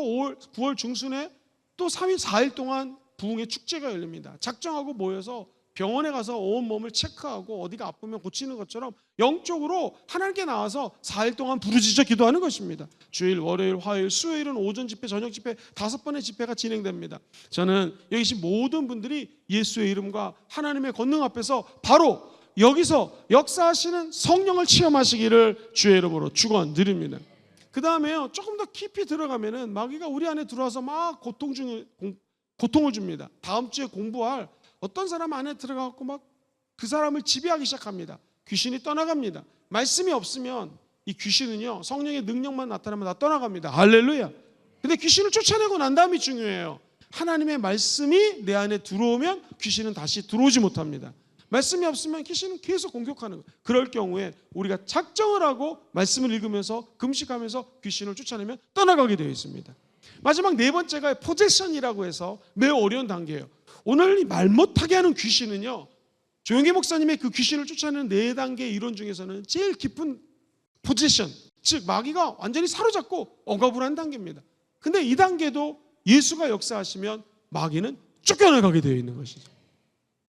9월 중순에 또 3일 4일 동안 부흥의 축제가 열립니다. 작정하고 모여서 병원에 가서 온 몸을 체크하고 어디가 아프면 고치는 것처럼 영적으로 하나님께 나와서 4일 동안 부르짖어 기도하는 것입니다. 주일, 월요일, 화요일, 수요일은 오전 집회, 저녁 집회 5번의 집회가 진행됩니다. 저는 여기 계신 모든 분들이 예수의 이름과 하나님의 권능 앞에서 바로 여기서 역사하시는 성령을 체험하시기를 주의 이름으로 축원드립니다. 그 다음에요, 조금 더 깊이 들어가면은 마귀가 우리 안에 들어와서 막 고통을 줍니다. 다음 주에 공부할 어떤 사람 안에 들어가고 막 그 사람을 지배하기 시작합니다. 귀신이 떠나갑니다. 말씀이 없으면 이 귀신은요, 성령의 능력만 나타나면 다 떠나갑니다. 할렐루야. 근데 귀신을 쫓아내고 난 다음이 중요해요. 하나님의 말씀이 내 안에 들어오면 귀신은 다시 들어오지 못합니다. 말씀이 없으면 귀신은 계속 공격하는 거예요. 그럴 경우에 우리가 작정을 하고 말씀을 읽으면서 금식하면서 귀신을 쫓아내면 떠나가게 되어 있습니다. 마지막 네 번째가 포제션이라고 해서 매우 어려운 단계예요. 오늘 말 못하게 하는 귀신은요, 조영기 목사님의 그 귀신을 쫓아내는 네 단계의 이론 중에서는 제일 깊은 포제션, 즉 마귀가 완전히 사로잡고 억압을 단계입니다. 근데 이 단계도 예수가 역사하시면 마귀는 쫓겨나가게 되어 있는 것이죠.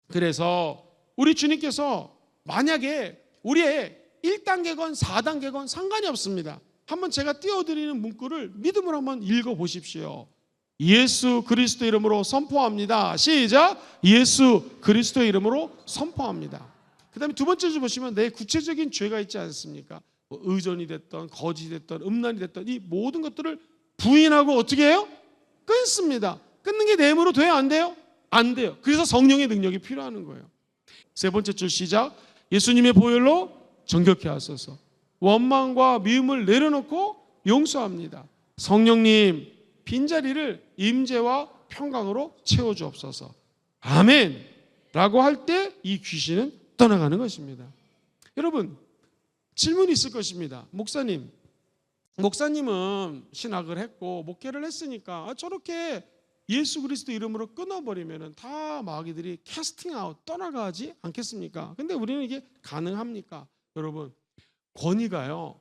그래서 우리 주님께서 만약에 우리의 1단계건 4단계건 상관이 없습니다. 한번 제가 띄워드리는 문구를 믿음으로 한번 읽어보십시오. 예수 그리스도 이름으로 선포합니다. 시작. 예수 그리스도 이름으로 선포합니다. 그 다음에 두 번째 줄 보시면 내 구체적인 죄가 있지 않습니까? 뭐 의존이 됐던 거짓이 됐던 음란이 됐던 이 모든 것들을 부인하고 어떻게 해요? 끊습니다. 끊는 게 내 힘으로 돼요? 안 돼요? 안 돼요. 그래서 성령의 능력이 필요한 거예요. 세 번째 줄 시작. 예수님의 보혈로 정결케 하소서. 원망과 미움을 내려놓고 용서합니다. 성령님 빈자리를 임재와 평강으로 채워주옵소서. 아멘 라고 할 때 이 귀신은 떠나가는 것입니다. 여러분 질문이 있을 것입니다. 목사님은 신학을 했고 목회를 했으니까 저렇게 예수 그리스도 이름으로 끊어버리면 다 마귀들이 캐스팅 아웃 떠나가지 않겠습니까? 근데 우리는 이게 가능합니까? 여러분 권위가요,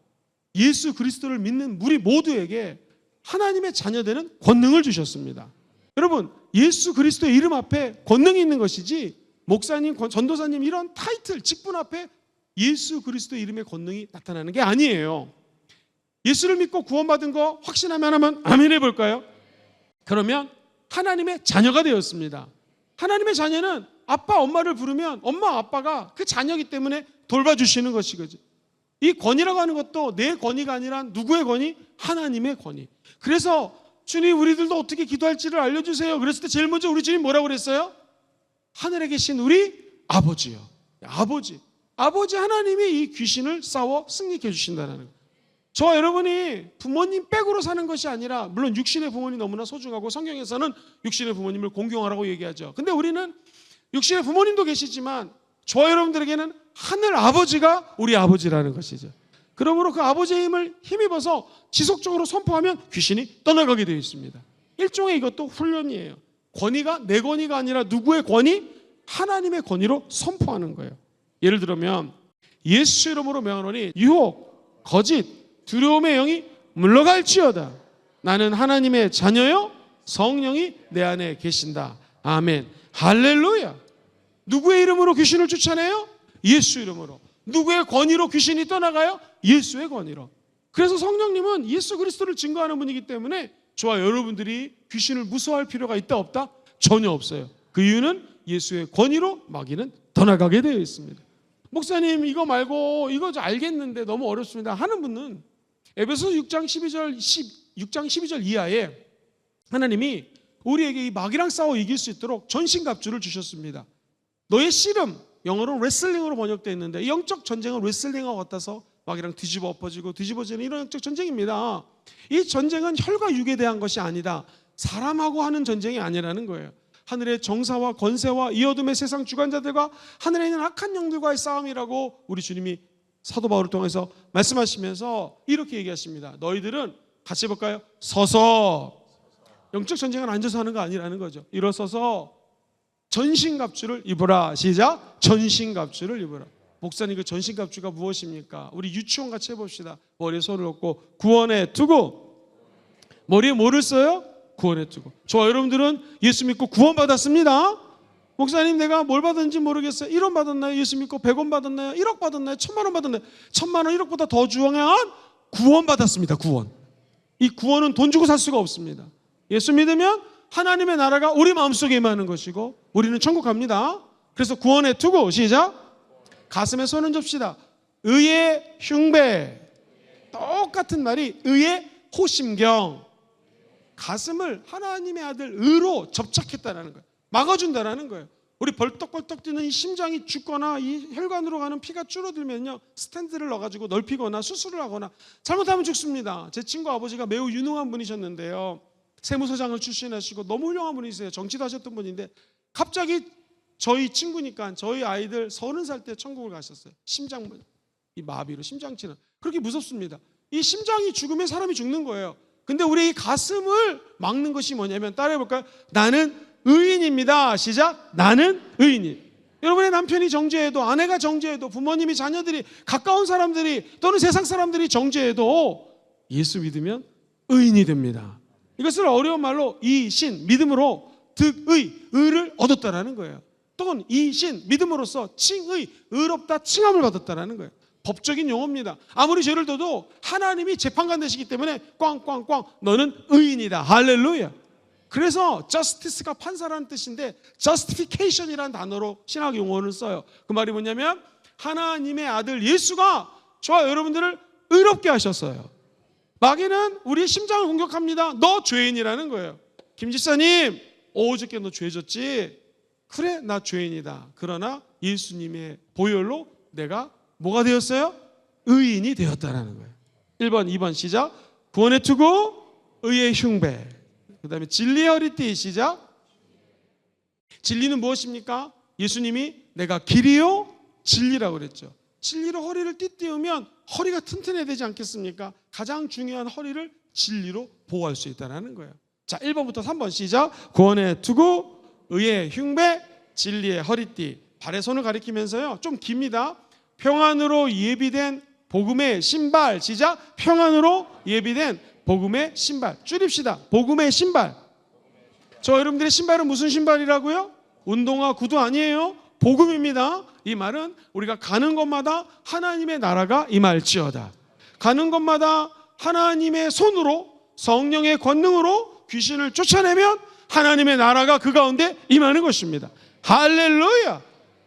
예수 그리스도를 믿는 우리 모두에게 하나님의 자녀되는 권능을 주셨습니다. 여러분 예수 그리스도의 이름 앞에 권능이 있는 것이지 목사님, 전도사님 이런 타이틀, 직분 앞에 예수 그리스도의 이름의 권능이 나타나는 게 아니에요. 예수를 믿고 구원받은 거 확신하면 하면 아멘 해볼까요? 그러면 하나님의 자녀가 되었습니다. 하나님의 자녀는 아빠 엄마를 부르면 엄마 아빠가 그 자녀이기 때문에 돌봐주시는 것이거든요. 이 권위라고 하는 것도 내 권위가 아니라 누구의 권위? 하나님의 권위. 그래서 주님 우리들도 어떻게 기도할지를 알려주세요. 그랬을 때 제일 먼저 우리 주님 뭐라고 그랬어요? 하늘에 계신 우리 아버지요. 아버지 하나님이 이 귀신을 싸워 승리케 해주신다는 거예요. 저와 여러분이 부모님 백으로 사는 것이 아니라, 물론 육신의 부모님 너무나 소중하고 성경에서는 육신의 부모님을 공경하라고 얘기하죠. 근데 우리는 육신의 부모님도 계시지만 저와 여러분들에게는 하늘 아버지가 우리 아버지라는 것이죠. 그러므로 그 아버지의 힘을 힘입어서 지속적으로 선포하면 귀신이 떠나가게 되어 있습니다. 일종의 이것도 훈련이에요. 권위가 내 권위가 아니라 누구의 권위? 하나님의 권위로 선포하는 거예요. 예를 들면 예수 이름으로 명하노니 유혹, 거짓, 두려움의 영이 물러갈지어다. 나는 하나님의 자녀요, 성령이 내 안에 계신다. 아멘. 할렐루야. 누구의 이름으로 귀신을 쫓아내요? 예수 이름으로. 누구의 권위로 귀신이 떠나가요? 예수의 권위로. 그래서 성령님은 예수 그리스도를 증거하는 분이기 때문에 저와 여러분들이 귀신을 무서워할 필요가 있다 없다? 전혀 없어요. 그 이유는 예수의 권위로 마귀는 떠나가게 되어 있습니다. 목사님 이거 말고 이거 알겠는데 너무 어렵습니다 하는 분은 에베소서 6장 12절 이하에 하나님이 우리에게 이 마귀랑 싸워 이길 수 있도록 전신갑주를 주셨습니다. 너의 씨름, 영어로 레슬링으로 번역되어 있는데 영적 전쟁은 레슬링과 같아서 마귀랑 뒤집어 엎어지고 뒤집어지는 이런 영적 전쟁입니다. 이 전쟁은 혈과 육에 대한 것이 아니다. 사람하고 하는 전쟁이 아니라는 거예요. 하늘의 정사와 권세와 이 어둠의 세상 주관자들과 하늘에 있는 악한 영들과의 싸움이라고 우리 주님이 사도 바울을 통해서 말씀하시면서 이렇게 얘기하십니다. 너희들은 같이 해볼까요? 서서. 영적 전쟁은 앉아서 하는 거 아니라는 거죠. 일어서서 전신갑주를 입어라. 시작. 전신갑주를 입어라. 목사님 그 전신갑주가 무엇입니까? 우리 유치원 같이 해봅시다. 머리에 손을 얹고 구원에 두고. 머리에 뭐를 써요? 구원에 두고. 저와 여러분들은 예수 믿고 구원받았습니다. 목사님 내가 뭘 받았는지 모르겠어요. 1원 받았나요? 예수 믿고 100원 받았나요? 1억 받았나요? 1000만 원 받았나요? 1000만 원 1억보다 더 중요한 구원 받았습니다. 구원. 이 구원은 돈 주고 살 수가 없습니다. 예수 믿으면 하나님의 나라가 우리 마음속에 임하는 것이고 우리는 천국 갑니다. 그래서 구원에 두고. 시작. 가슴에 손을 접시다. 의의 흉배. 똑같은 말이 의의 호심경. 가슴을 하나님의 아들 의로 접착했다라는 거예요. 막아준다라는 거예요. 우리 벌떡벌떡 뛰는 이 심장이 죽거나 이 혈관으로 가는 피가 줄어들면요, 스탠드를 넣어가지고 넓히거나 수술을 하거나 잘못하면 죽습니다. 제 친구 아버지가 매우 유능한 분이셨는데요, 세무서장을 출신하시고 너무 훌륭한 분이세요. 정치도 하셨던 분인데 갑자기 저희 친구니까 저희 아이들 30살 때 천국을 가셨어요. 심장 이 마비로 심장치는 그렇게 무섭습니다. 이 심장이 죽으면 사람이 죽는 거예요. 근데 우리 이 가슴을 막는 것이 뭐냐면, 따라해볼까요? 나는 의인입니다. 시작. 나는 의인이. 여러분의 남편이 정죄해도, 아내가 정죄해도, 부모님이, 자녀들이, 가까운 사람들이 또는 세상 사람들이 정죄해도 예수 믿으면 의인이 됩니다. 이것을 어려운 말로 이신, 믿음으로 득의, 의를 얻었다라는 거예요. 또는 이신, 믿음으로써 칭의, 의롭다 칭함을 받았다라는 거예요. 법적인 용어입니다. 아무리 죄를 둬도 하나님이 재판관 되시기 때문에 꽝꽝꽝 너는 의인이다. 할렐루야. 그래서 justice가 판사라는 뜻인데 justification이라는 단어로 신학 용어를 써요. 그 말이 뭐냐면 하나님의 아들 예수가 저와 여러분들을 의롭게 하셨어요. 마귀는 우리의 심장을 공격합니다. 너 죄인이라는 거예요. 김 집사님, 어저께 너 죄졌지? 그래, 나 죄인이다. 그러나 예수님의 보혈로 내가 뭐가 되었어요? 의인이 되었다라는 거예요. 1번, 2번 시작. 구원의 투구, 의의 흉배. 그 다음에 진리의 허리띠 시작. 진리는 무엇입니까? 예수님이 내가 길이요 진리라고 그랬죠. 진리로 허리를 띠띠우면 허리가 튼튼해야 되지 않겠습니까? 가장 중요한 허리를 진리로 보호할 수 있다는 거예요. 자, 1번부터 3번 시작. 구원의 투구, 의의 흉배, 진리의 허리띠. 발의 손을 가리키면서요, 좀 깁니다. 평안으로 예비된 복음의 신발 시작. 평안으로 예비된 복음의 신발. 줄입시다. 복음의 신발. 저 여러분들의 신발은 무슨 신발이라고요? 운동화, 구두 아니에요. 복음입니다. 이 말은 우리가 가는 곳마다 하나님의 나라가 임할지어다. 가는 곳마다 하나님의 손으로, 성령의 권능으로 귀신을 쫓아내면 하나님의 나라가 그 가운데 임하는 것입니다. 할렐루야.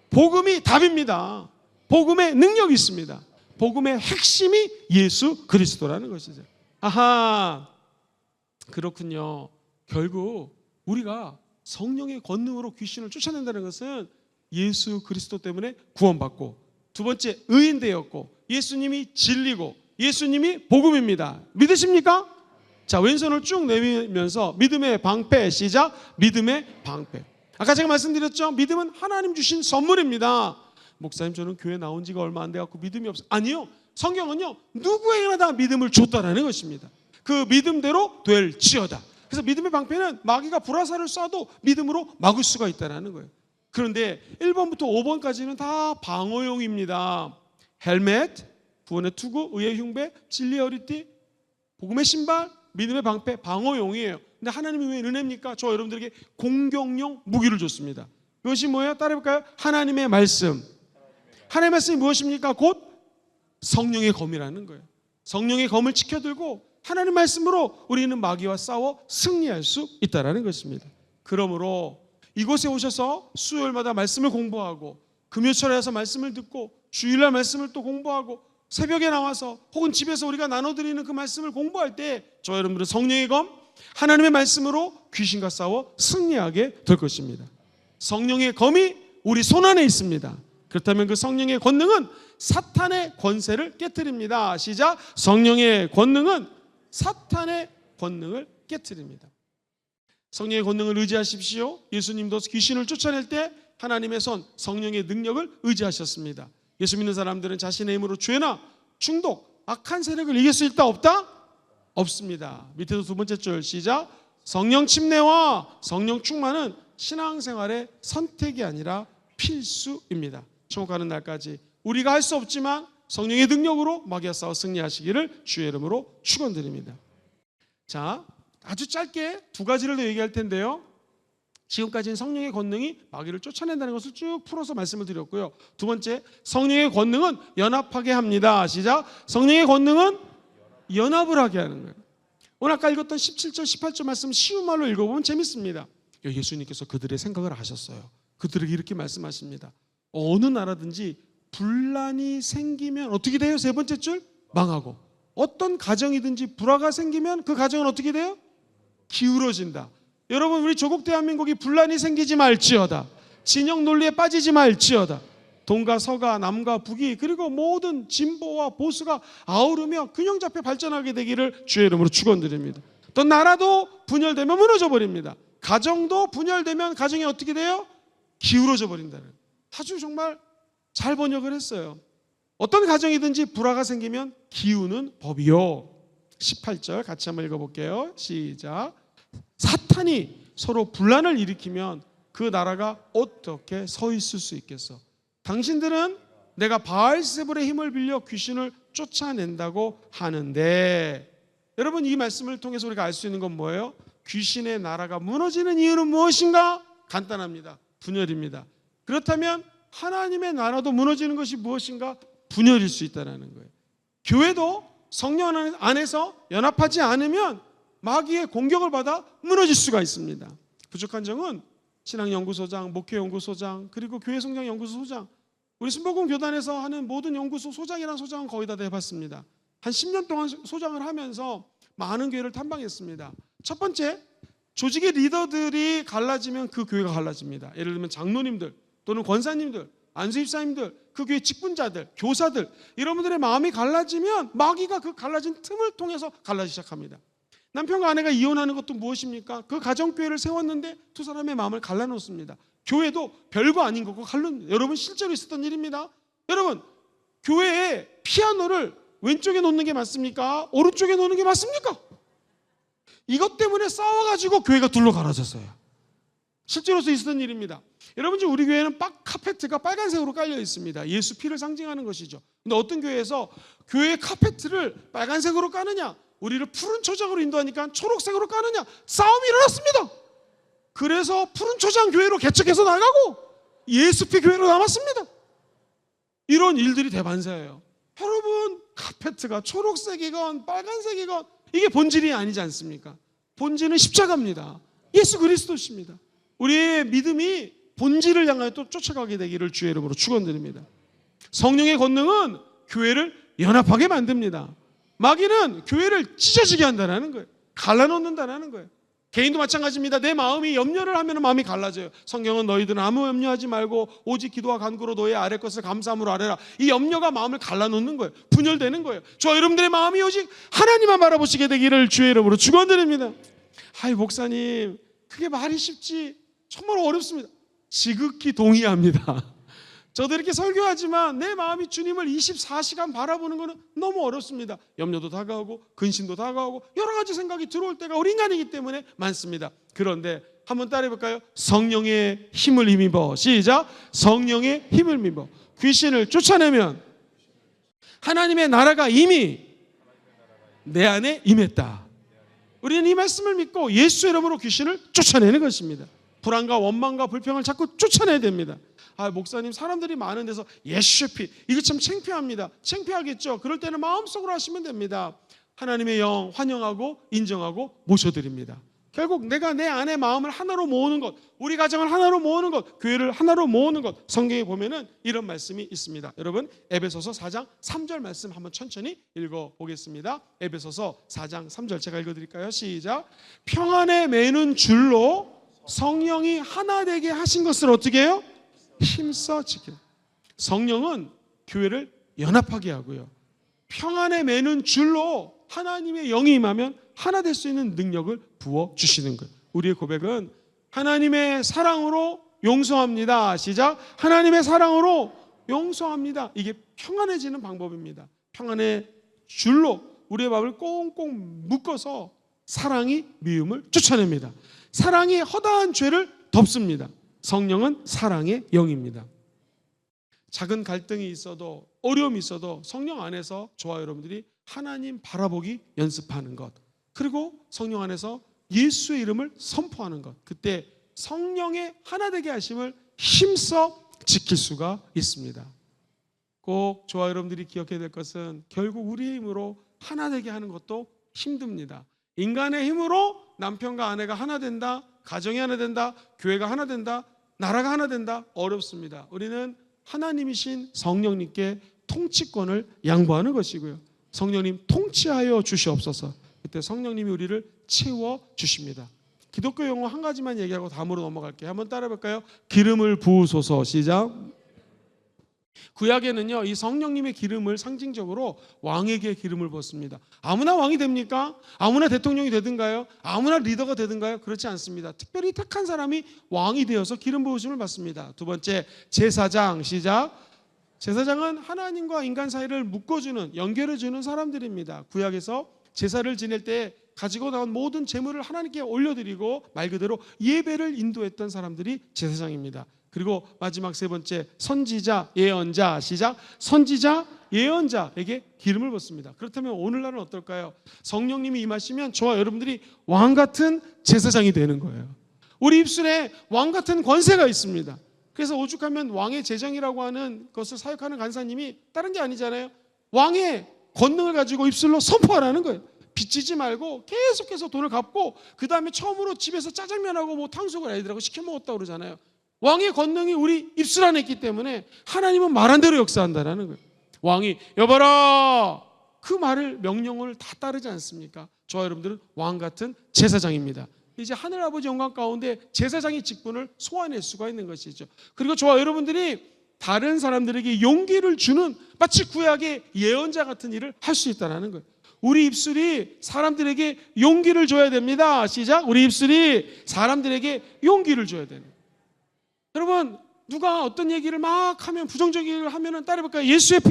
복음이 답입니다. 복음의 능력이 있습니다. 복음의 핵심이 예수 그리스도라는 것이죠. 아하, 그렇군요. 결국 우리가 성령의 권능으로 귀신을 쫓아낸다는 것은 예수 그리스도 때문에 구원받고, 두 번째 의인 되었고, 예수님이 진리고 예수님이 복음입니다. 믿으십니까? 자, 왼손을 쭉 내밀면서 믿음의 방패 시작. 믿음의 방패. 아까 제가 말씀드렸죠, 믿음은 하나님 주신 선물입니다. 목사님, 저는 교회 나온 지가 얼마 안 돼갖고 믿음이 없어요. 아니요, 성경은요 누구에게나 다 믿음을 줬다라는 것입니다. 그 믿음대로 될지어다. 그래서 믿음의 방패는 마귀가 불화살을 쏴도 믿음으로 막을 수가 있다는 거예요. 그런데 1번부터 5번까지는 다 방어용입니다. 헬멧, 구원의 투구, 의의 흉배, 진리의 허리띠, 복음의 신발, 믿음의 방패, 방어용이에요. 근데 하나님이 왜 은혜입니까? 저 여러분들에게 공격용 무기를 줬습니다. 그것이 뭐예요? 따라해볼까요? 하나님의 말씀. 하나님의 말씀이 무엇입니까? 곧 성령의 검이라는 거예요. 성령의 검을 지켜들고 하나님 말씀으로 우리는 마귀와 싸워 승리할 수 있다는 것입니다. 그러므로 이곳에 오셔서 수요일마다 말씀을 공부하고, 금요철에 와서 말씀을 듣고, 주일날 말씀을 또 공부하고, 새벽에 나와서 혹은 집에서 우리가 나눠드리는 그 말씀을 공부할 때 저 여러분들은 성령의 검, 하나님의 말씀으로 귀신과 싸워 승리하게 될 것입니다. 성령의 검이 우리 손안에 있습니다. 그렇다면 그 성령의 권능은 사탄의 권세를 깨트립니다. 시작. 성령의 권능은 사탄의 권능을 깨트립니다. 성령의 권능을 의지하십시오. 예수님도 귀신을 쫓아낼 때 하나님의 손, 성령의 능력을 의지하셨습니다. 예수 믿는 사람들은 자신의 힘으로 죄나 중독, 악한 세력을 이길 수 있다 없다? 없습니다. 밑에도 두 번째 줄 시작. 성령 침례와 성령 충만은 신앙생활의 선택이 아니라 필수입니다. 천국 가는 날까지 우리가 할 수 없지만 성령의 능력으로 마귀와 싸워 승리하시기를 주의 이름으로 축원드립니다. 자, 아주 짧게 두 가지를 더 얘기할 텐데요. 지금까지는 성령의 권능이 마귀를 쫓아낸다는 것을 쭉 풀어서 말씀을 드렸고요. 두 번째, 성령의 권능은 연합하게 합니다. 시작. 성령의 권능은 연합을 하게 하는 거예요. 오늘 아까 읽었던 17절, 18절 말씀 쉬운 말로 읽어보면 재밌습니다. 예수님께서 그들의 생각을 아셨어요. 그들에게 이렇게 말씀하십니다. 어느 나라든지 분란이 생기면 어떻게 돼요? 세 번째 줄, 망하고. 어떤 가정이든지 불화가 생기면 그 가정은 어떻게 돼요? 기울어진다. 여러분, 우리 조국 대한민국이 분란이 생기지 말지어다. 진영 논리에 빠지지 말지어다. 동과 서가 남과 북이 그리고 모든 진보와 보수가 아우르며 균형 잡혀 발전하게 되기를 주의 이름으로 축원드립니다. 또 나라도 분열되면 무너져 버립니다. 가정도 분열되면 가정이 어떻게 돼요? 기울어져 버린다는. 아주 정말 잘 번역을 했어요. 어떤 가정이든지 불화가 생기면 기우는 법이요. 18절 같이 한번 읽어볼게요. 시작. 사탄이 서로 분란을 일으키면 그 나라가 어떻게 서 있을 수 있겠어? 당신들은 내가 바알세불의 힘을 빌려 귀신을 쫓아낸다고 하는데, 여러분 이 말씀을 통해서 우리가 알 수 있는 건 뭐예요? 귀신의 나라가 무너지는 이유는 무엇인가? 간단합니다. 분열입니다. 그렇다면 하나님의 나라도 무너지는 것이 무엇인가? 분열일 수 있다는 거예요. 교회도 성령 안에서 연합하지 않으면 마귀의 공격을 받아 무너질 수가 있습니다. 부족한 점은 신앙연구소장, 목회연구소장, 그리고 교회성장연구소 소장, 우리 순복음 교단에서 하는 모든 연구소 소장이라는 소장은 거의 다 해봤습니다. 한 10년 동안 소장을 하면서 많은 교회를 탐방했습니다. 첫 번째, 조직의 리더들이 갈라지면 그 교회가 갈라집니다. 예를 들면 장로님들 또는 권사님들, 안수입사님들, 그 교회 직분자들, 교사들, 이런 분들의 마음이 갈라지면 마귀가 그 갈라진 틈을 통해서 갈라지기 시작합니다. 남편과 아내가 이혼하는 것도 무엇입니까? 그 가정교회를 세웠는데 두 사람의 마음을 갈라놓습니다. 교회도 별거 아닌 거고 여러분 실제로 있었던 일입니다. 여러분 교회에 피아노를 왼쪽에 놓는 게 맞습니까? 오른쪽에 놓는 게 맞습니까? 이것 때문에 싸워가지고 교회가 둘로 갈라졌어요. 실제로서 있었던 일입니다. 여러분 지금 우리 교회는 카페트가 빨간색으로 깔려 있습니다. 예수 피를 상징하는 것이죠. 근데 어떤 교회에서 교회 카페트를 빨간색으로 까느냐, 우리를 푸른 초장으로 인도하니까 초록색으로 까느냐, 싸움이 일어났습니다. 그래서 푸른 초장 교회로 개척해서 나가고 예수피 교회로 남았습니다. 이런 일들이 대반사예요. 여러분 카페트가 초록색이건 빨간색이건 이게 본질이 아니지 않습니까? 본질은 십자가입니다. 예수 그리스도십니다. 우리의 믿음이 본질을 향하여 또 쫓아가게 되기를 주의 이름으로 축원드립니다. 성령의 권능은 교회를 연합하게 만듭니다. 마귀는 교회를 찢어지게 한다는 거예요. 갈라놓는다는 거예요. 개인도 마찬가지입니다. 내 마음이 염려를 하면 마음이 갈라져요. 성경은 너희들은 아무 염려하지 말고 오직 기도와 간구로 너의 아래 것을 감사함으로 아뢰라. 이 염려가 마음을 갈라놓는 거예요. 분열되는 거예요. 저 여러분들의 마음이 오직 하나님만 바라보시게 되기를 주의 이름으로 축원드립니다. 아이 목사님 그게 말이 쉽지 정말 어렵습니다. 지극히 동의합니다. 저도 이렇게 설교하지만 내 마음이 주님을 24시간 바라보는 것은 너무 어렵습니다. 염려도 다가오고 근심도 다가오고 여러 가지 생각이 들어올 때가 우리 인간이기 때문에 많습니다. 그런데 한번 따라해볼까요? 성령의 힘을 힘입어. 시작. 성령의 힘을 힘입어. 귀신을 쫓아내면 하나님의 나라가 이미 내 안에 임했다. 우리는 이 말씀을 믿고 예수 이름으로 귀신을 쫓아내는 것입니다. 불안과 원망과 불평을 자꾸 쫓아내야 됩니다. 아 목사님 사람들이 많은 데서 예수피 이거 참 창피합니다. 창피하겠죠. 그럴 때는 마음속으로 하시면 됩니다. 하나님의 영 환영하고 인정하고 모셔드립니다. 결국 내가 내 안에 마음을 하나로 모으는 것, 우리 가정을 하나로 모으는 것, 교회를 하나로 모으는 것, 성경에 보면은 이런 말씀이 있습니다. 여러분 에베소서 4장 3절 말씀 한번 천천히 읽어보겠습니다. 에베소서 4장 3절 제가 읽어드릴까요? 시작. 평안에 매는 줄로 성령이 하나 되게 하신 것을 어떻게 해요? 힘써 지켜. 성령은 교회를 연합하게 하고요. 평안에 매는 줄로 하나님의 영이 임하면 하나 될 수 있는 능력을 부어주시는 거예요. 우리의 고백은 하나님의 사랑으로 용서합니다. 시작. 하나님의 사랑으로 용서합니다. 이게 평안해지는 방법입니다. 평안의 줄로 우리의 마음을 꽁꽁 묶어서 사랑이 미움을 쫓아냅니다. 사랑이 허다한 죄를 덮습니다. 성령은 사랑의 영입니다. 작은 갈등이 있어도 어려움이 있어도 성령 안에서 저와 여러분들이 하나님 바라보기 연습하는 것, 그리고 성령 안에서 예수의 이름을 선포하는 것, 그때 성령의 하나 되게 하심을 힘써 지킬 수가 있습니다. 꼭 저와 여러분들이 기억해야 될 것은 결국 우리의 힘으로 하나 되게 하는 것도 힘듭니다. 인간의 힘으로 남편과 아내가 하나 된다, 가정이 하나 된다, 교회가 하나 된다, 나라가 하나 된다, 어렵습니다. 우리는 하나님이신 성령님께 통치권을 양보하는 것이고요. 성령님 통치하여 주시옵소서. 그때 성령님이 우리를 채워 주십니다. 기독교 용어 한 가지만 얘기하고 다음으로 넘어갈게요. 한번 따라해 볼까요? 기름을 부으소서. 시작. 구약에는요, 이 성령님의 기름을 상징적으로 왕에게 기름을 부었습니다. 아무나 왕이 됩니까? 아무나 대통령이 되든가요? 아무나 리더가 되든가요? 그렇지 않습니다. 특별히 택한 사람이 왕이 되어서 기름 부으심을 받습니다. 두 번째, 제사장. 시작. 제사장은 하나님과 인간 사이를 묶어주는, 연결해주는 사람들입니다. 구약에서 제사를 지낼 때 가지고 나온 모든 제물을 하나님께 올려드리고 말 그대로 예배를 인도했던 사람들이 제사장입니다. 그리고 마지막 세 번째, 선지자, 예언자. 시작. 선지자, 예언자에게 기름을 붓습니다. 그렇다면 오늘날은 어떨까요? 성령님이 임하시면 저와 여러분들이 왕 같은 제사장이 되는 거예요. 우리 입술에 왕 같은 권세가 있습니다. 그래서 오죽하면 왕의 제정이라고 하는 것을 사역하는 간사님이 다른 게 아니잖아요. 왕의 권능을 가지고 입술로 선포하라는 거예요. 빚지지 말고 계속해서 돈을 갚고 그 다음에 처음으로 집에서 짜장면하고 뭐 탕수육을 아이들하고 시켜 먹었다고 그러잖아요. 왕의 권능이 우리 입술 안에 있기 때문에 하나님은 말한 대로 역사한다라는 거예요. 왕이 여봐라 그 말을 명령을 다 따르지 않습니까? 저와 여러분들은 왕 같은 제사장입니다. 이제 하늘아버지 영광 가운데 제사장의 직분을 소화낼 수가 있는 것이죠. 그리고 저와 여러분들이 다른 사람들에게 용기를 주는 마치 구약의 예언자 같은 일을 할 수 있다는 거예요. 우리 입술이 사람들에게 용기를 줘야 됩니다. 시작. 우리 입술이 사람들에게 용기를 줘야 되는 거예요. 여러분, 누가 어떤 얘기를 막 하면 부정적인 얘기를 하면 따라해볼까요? 예수의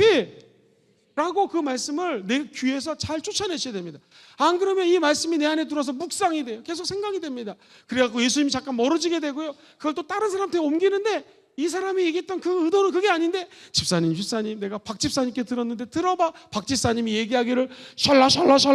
피라고 그 말씀을 내 귀에서 잘 쫓아내셔야 됩니다. 안 그러면 이 말씀이 내 안에 들어서 묵상이 돼요. 계속 생각이 됩니다. 그래갖고 예수님이 잠깐 멀어지게 되고요. 그걸 또 다른 사람한테 옮기는데 이 사람이 얘기했던 그 의도는 그게 아닌데 집사님 내가 박 집사님께 들었는데 들어봐. 박 집사님이 얘기하기를 샬라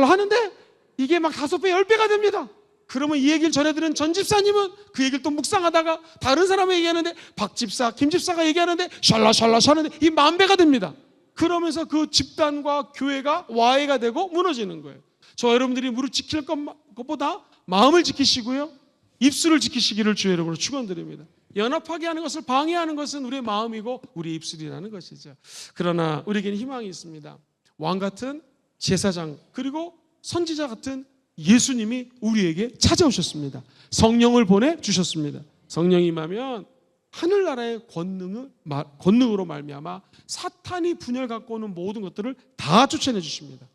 하는데 이게 막 5배 10배가 됩니다. 그러면 이 얘기를 전해들은 전 집사님은 그 얘기를 또 묵상하다가 다른 사람이 얘기하는데 박 집사, 김 집사가 얘기하는데 샬라 하는데 이 10,000배가 됩니다. 그러면서 그 집단과 교회가 와해가 되고 무너지는 거예요. 저 여러분들이 무릎 지킬 것보다 마음을 지키시고요, 입술을 지키시기를 주의 이름으로 축원드립니다. 연합하게 하는 것을 방해하는 것은 우리의 마음이고 우리의 입술이라는 것이죠. 그러나 우리에게는 희망이 있습니다. 왕 같은 제사장 그리고 선지자 같은 예수님이 우리에게 찾아오셨습니다. 성령을 보내주셨습니다. 성령이 임하면 하늘나라의 권능으로 말미암아 사탄이 분열 갖고 오는 모든 것들을 다 쫓아내 주십니다.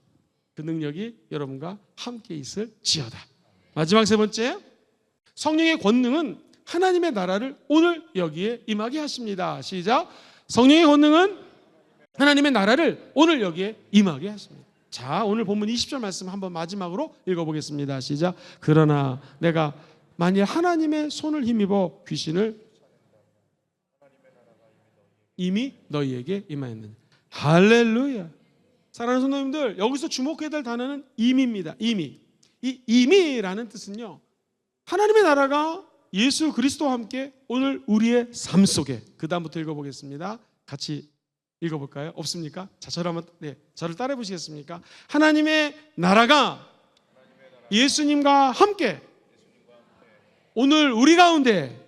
그 능력이 여러분과 함께 있을지어다. 마지막 세 번째, 성령의 권능은 하나님의 나라를 오늘 여기에 임하게 하십니다. 시작. 성령의 권능은 하나님의 나라를 오늘 여기에 임하게 하십니다. 자, 오늘 본문 20절 말씀 한번 마지막으로 읽어보겠습니다. 시작. 그러나 내가 만일 하나님의 손을 힘입어 귀신을 이미 너희에게 임하였느냐. 할렐루야. 사랑하는 성도님들, 여기서 주목해야 될 단어는 임입니다. 이미. 이 임이라는 뜻은요, 하나님의 나라가 예수 그리스도와 함께 오늘 우리의 삶 속에, 그 다음부터 읽어보겠습니다. 같이 읽어볼까요? 없습니까? 자, 저를 따라해 보시겠습니까? 하나님의 나라가 예수님과 함께 오늘 우리 가운데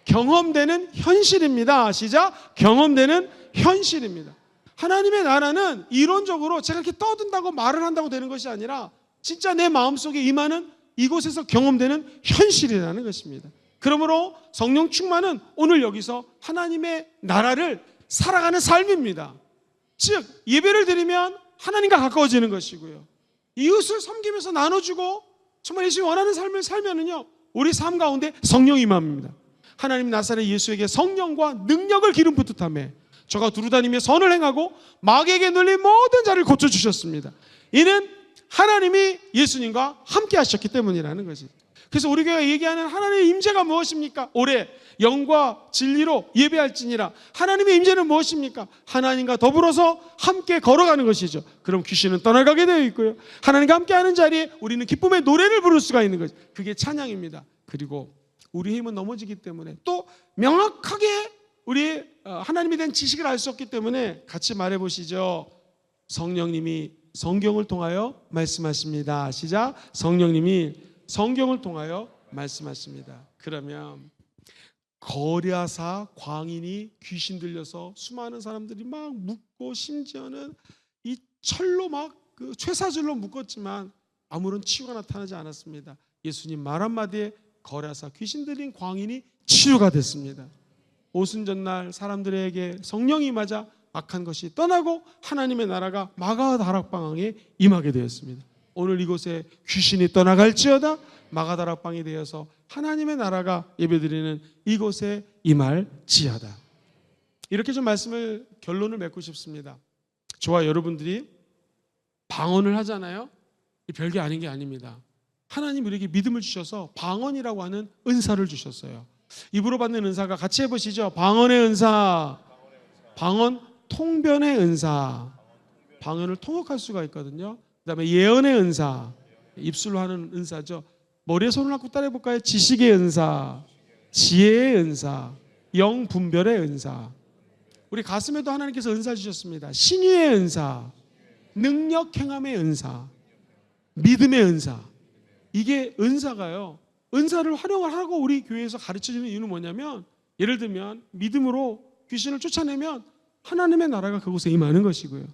경험되는 현실입니다. 시작. 경험되는 현실입니다. 하나님의 나라는 이론적으로 제가 이렇게 떠든다고 말을 한다고 되는 것이 아니라 진짜 내 마음속에 임하는 이곳에서 경험되는 현실이라는 것입니다. 그러므로 성령 충만은 오늘 여기서 하나님의 나라를 살아가는 삶입니다. 즉 예배를 드리면 하나님과 가까워지는 것이고요, 이웃을 섬기면서 나눠주고 정말 예수님이 원하는 삶을 살면은요, 우리 삶 가운데 성령이 임합니다. 하나님 나사렛 예수에게 성령과 능력을 기름 붓듯하며 저가 두루다니며 선을 행하고 마귀에게 눌린 모든 자를 고쳐주셨습니다. 이는 하나님이 예수님과 함께 하셨기 때문이라는 것이죠. 그래서 우리 교회가 얘기하는 하나님의 임재가 무엇입니까? 올해 영과 진리로 예배할지니라. 하나님의 임재는 무엇입니까? 하나님과 더불어서 함께 걸어가는 것이죠. 그럼 귀신은 떠나가게 되어 있고요, 하나님과 함께하는 자리에 우리는 기쁨의 노래를 부를 수가 있는 거죠. 그게 찬양입니다. 그리고 우리 힘은 넘어지기 때문에 또 명확하게 우리 하나님에 대한 지식을 알 수 없기 때문에 같이 말해보시죠. 성령님이 성경을 통하여 말씀하십니다. 시작. 성령님이 성경을 통하여 말씀하십니다. 그러면 거랴사 광인이 귀신 들려서 수많은 사람들이 막 묶고 심지어는 이 철로 막 그 쇠사슬로 묶었지만 아무런 치유가 나타나지 않았습니다. 예수님 말 한마디에 거라사 귀신 들린 광인이 치유가 됐습니다. 오순절날 사람들에게 성령이 임하자 악한 것이 떠나고 하나님의 나라가 마가다락방에 임하게 되었습니다. 오늘 이곳에 귀신이 떠나갈지어다 마가다락방이 되어서 하나님의 나라가 예배드리는 이곳에 임할지어다. 이렇게 좀 말씀을 결론을 맺고 싶습니다. 저와 여러분들이 방언을 하잖아요. 별게 아닌 게 아닙니다. 하나님 우리에게 믿음을 주셔서 방언이라고 하는 은사를 주셨어요. 입으로 받는 은사가 같이 해보시죠. 방언의 은사, 방언 통변의 은사, 방언을 통역할 수가 있거든요. 그 다음에 예언의 은사, 입술로 하는 은사죠. 머리에 손을 얹고 따라해볼까요? 지식의 은사, 지혜의 은사, 영분별의 은사. 우리 가슴에도 하나님께서 은사 주셨습니다. 신유의 은사, 능력 행함의 은사, 믿음의 은사. 이게 은사가요, 은사를 활용을 하고 우리 교회에서 가르쳐주는 이유는 뭐냐면, 예를 들면 믿음으로 귀신을 쫓아내면 하나님의 나라가 그곳에 임하는 것이고요,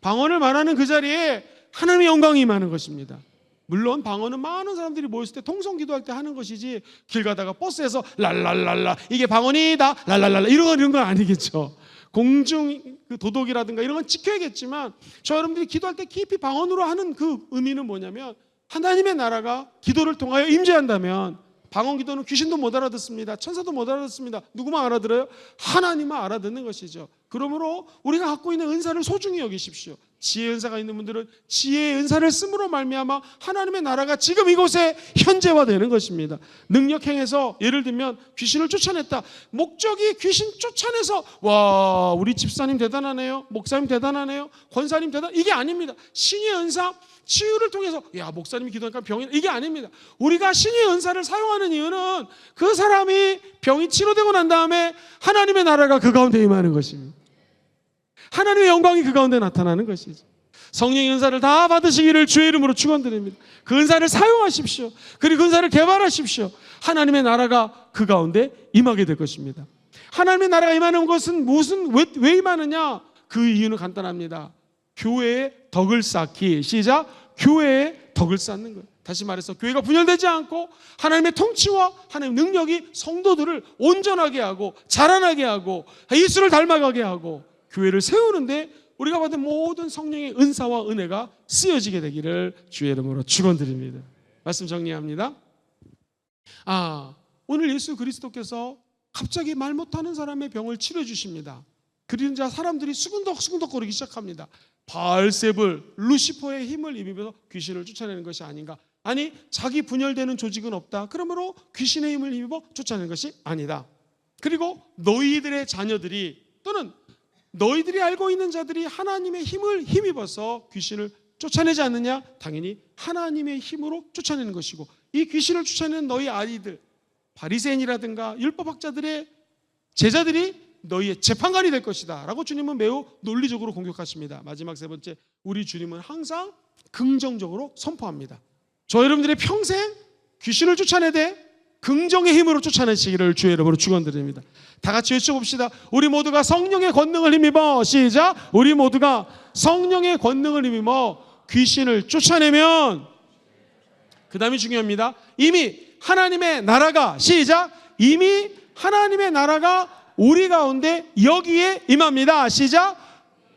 방언을 말하는 그 자리에 하나님의 영광이 임하는 것입니다. 물론 방언은 많은 사람들이 모였을 때 통성 기도할 때 하는 것이지, 길 가다가 버스에서 랄랄랄라 이게 방언이다 랄랄랄라 이런 건 아니겠죠. 공중 그 도덕이라든가 이런 건 지켜야겠지만, 저 여러분들이 기도할 때 깊이 방언으로 하는 그 의미는 뭐냐면, 하나님의 나라가 기도를 통하여 임재한다면, 방언 기도는 귀신도 못 알아듣습니다. 천사도 못 알아듣습니다. 누구만 알아들어요? 하나님만 알아듣는 것이죠. 그러므로 우리가 갖고 있는 은사를 소중히 여기십시오. 지혜 은사가 있는 분들은 지혜의 은사를 쓰므로 말미암아 하나님의 나라가 지금 이곳에 현재화되는 것입니다. 능력 행해서 예를 들면 귀신을 쫓아냈다. 목적이 귀신 쫓아내서 와 우리 집사님 대단하네요, 목사님 대단하네요, 권사님 대단, 이게 아닙니다. 신의 은사 치유를 통해서 야 목사님이 기도하니까 병이, 이게 아닙니다. 우리가 신의 은사를 사용하는 이유는 그 사람이 병이 치료되고 난 다음에 하나님의 나라가 그 가운데 임하는 것입니다. 하나님의 영광이 그 가운데 나타나는 것이죠. 성령의 은사를 다 받으시기를 주의 이름으로 축원드립니다. 그 은사를 사용하십시오. 그리고 그 은사를 개발하십시오. 하나님의 나라가 그 가운데 임하게 될 것입니다. 하나님의 나라가 임하는 것은 왜 임하느냐? 그 이유는 간단합니다. 교회의 덕을 쌓기. 시작. 교회의 덕을 쌓는 거예요. 다시 말해서 교회가 분열되지 않고 하나님의 통치와 하나님의 능력이 성도들을 온전하게 하고 자라나게 하고 예수를 닮아가게 하고 교회를 세우는데 우리가 받은 모든 성령의 은사와 은혜가 쓰여지게 되기를 주의 이름으로 축원드립니다. 말씀 정리합니다. 오늘 예수 그리스도께서 갑자기 말 못하는 사람의 병을 치료해 주십니다. 그러자 사람들이 수근덕수근덕거리기 시작합니다. 바알세불, 루시퍼의 힘을 입으면서 귀신을 쫓아내는 것이 아닌가. 아니 자기 분열되는 조직은 없다. 그러므로 귀신의 힘을 입어 쫓아내는 것이 아니다. 그리고 너희들의 자녀들이 또는 너희들이 알고 있는 자들이 하나님의 힘을 힘입어서 귀신을 쫓아내지 않느냐? 당연히 하나님의 힘으로 쫓아내는 것이고, 이 귀신을 쫓아내는 너희 아이들, 바리새인이라든가 율법학자들의 제자들이 너희의 재판관이 될 것이다 라고 주님은 매우 논리적으로 공격하십니다. 마지막 세 번째, 우리 주님은 항상 긍정적으로 선포합니다. 저 여러분들의 평생 귀신을 쫓아내되 긍정의 힘으로 쫓아내시기를 주의 이름으로 축원드립니다. 다 같이 외쳐봅시다. 우리 모두가 성령의 권능을 힘입어, 시작. 우리 모두가 성령의 권능을 힘입어 귀신을 쫓아내면, 그 다음이 중요합니다. 이미 하나님의 나라가, 시작. 이미 하나님의 나라가 우리 가운데 여기에 임합니다. 시작.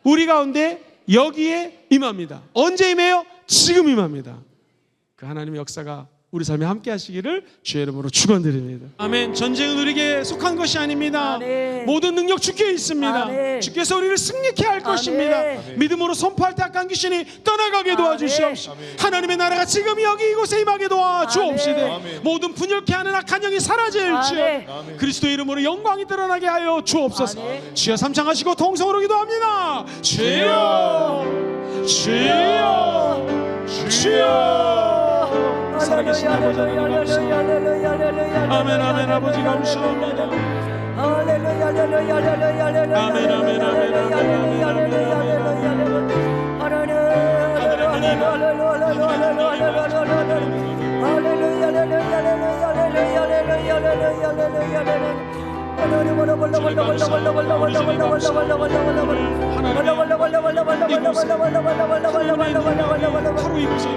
우리 가운데 여기에 임합니다. 언제 임해요? 지금 임합니다. 그 하나님의 역사가 우리 삶에 함께 하시기를 주의 이름으로 축원드립니다. 아멘. 전쟁은 우리에게 속한 것이 아닙니다. 아멘. 모든 능력 주께 있습니다. 아멘. 주께서 우리를 승리케 할 것입니다. 아멘. 믿음으로 선포할 때 악한 귀신이 떠나가게 도와주시옵시고, 하나님의 나라가 지금 여기 이곳에 임하게 도와주옵시되, 아멘. 모든 분열케 하는 악한 영이 사라질지어다. 아멘. 그리스도의 이름으로 영광이 드러나게 하여 주옵소서. 아멘. 주여 삼창하시고 통성으로 기도합니다. 주여, 주여, 주여. 살아계신 아버지 하나님 감사합니다. 아멘 아멘 아버지 감사합니다. 아멘 아멘 하루 이곳에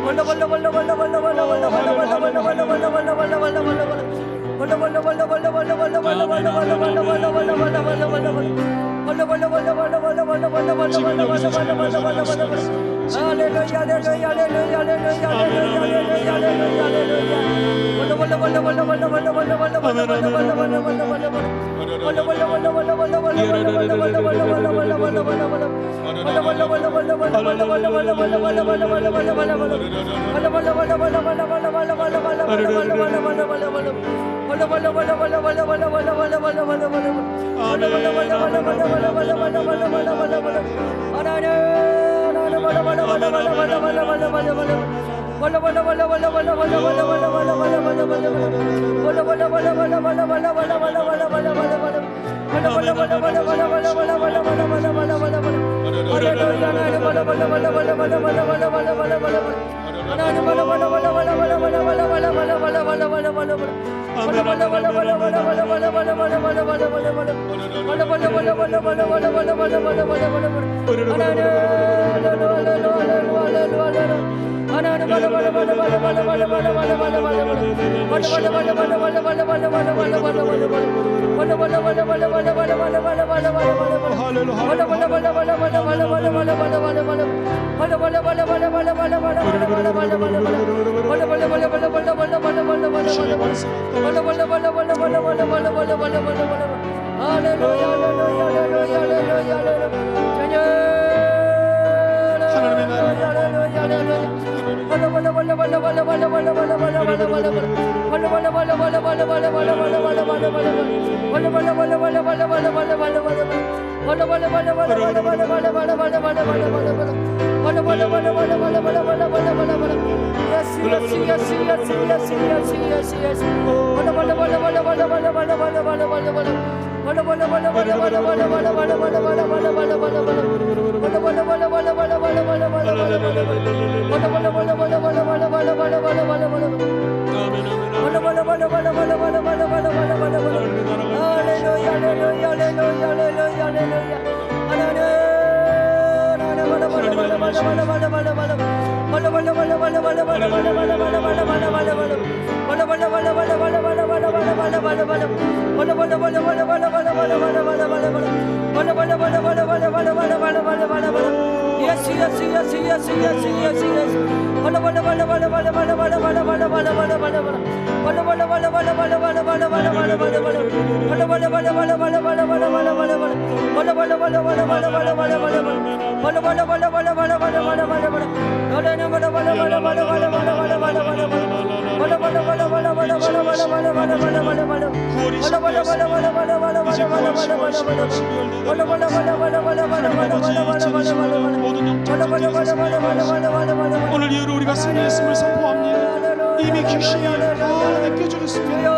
오늘 이후로 우리가 승리했음을 선포합니다. 이미 귀신이 하나님 껴주셨습니다.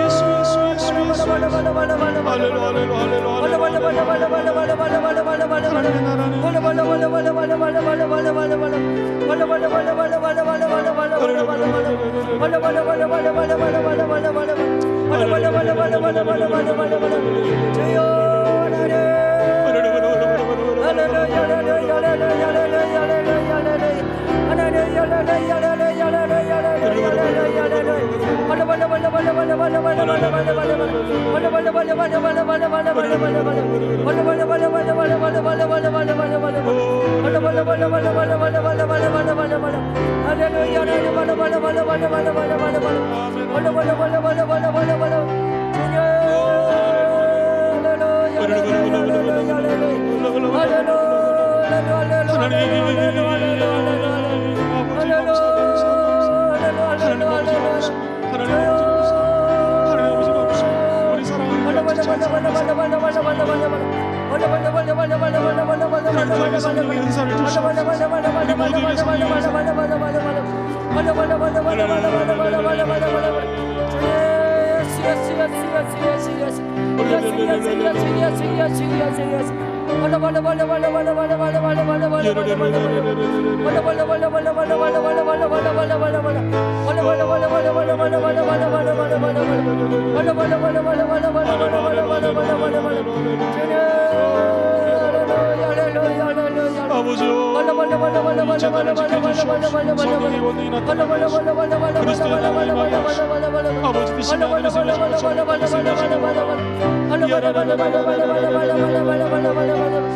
예수 예수 예수 예수 할렐루야 할렐루야 아버지요 제단을 지켜주시옵시고 성령의 원능이 나타나시옵시고 그리스도의 나라에 임하옵시고 아버지 뜻이 하늘에서 이루어진 것처럼 땅에서 이루어지는 하늘의 문을 열어주시고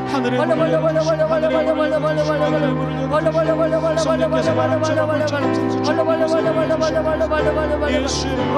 하늘의 문을 열어주시고 하늘의 문을 열어주시고 성령께서 바람처럼 불처럼 생수처럼 예수의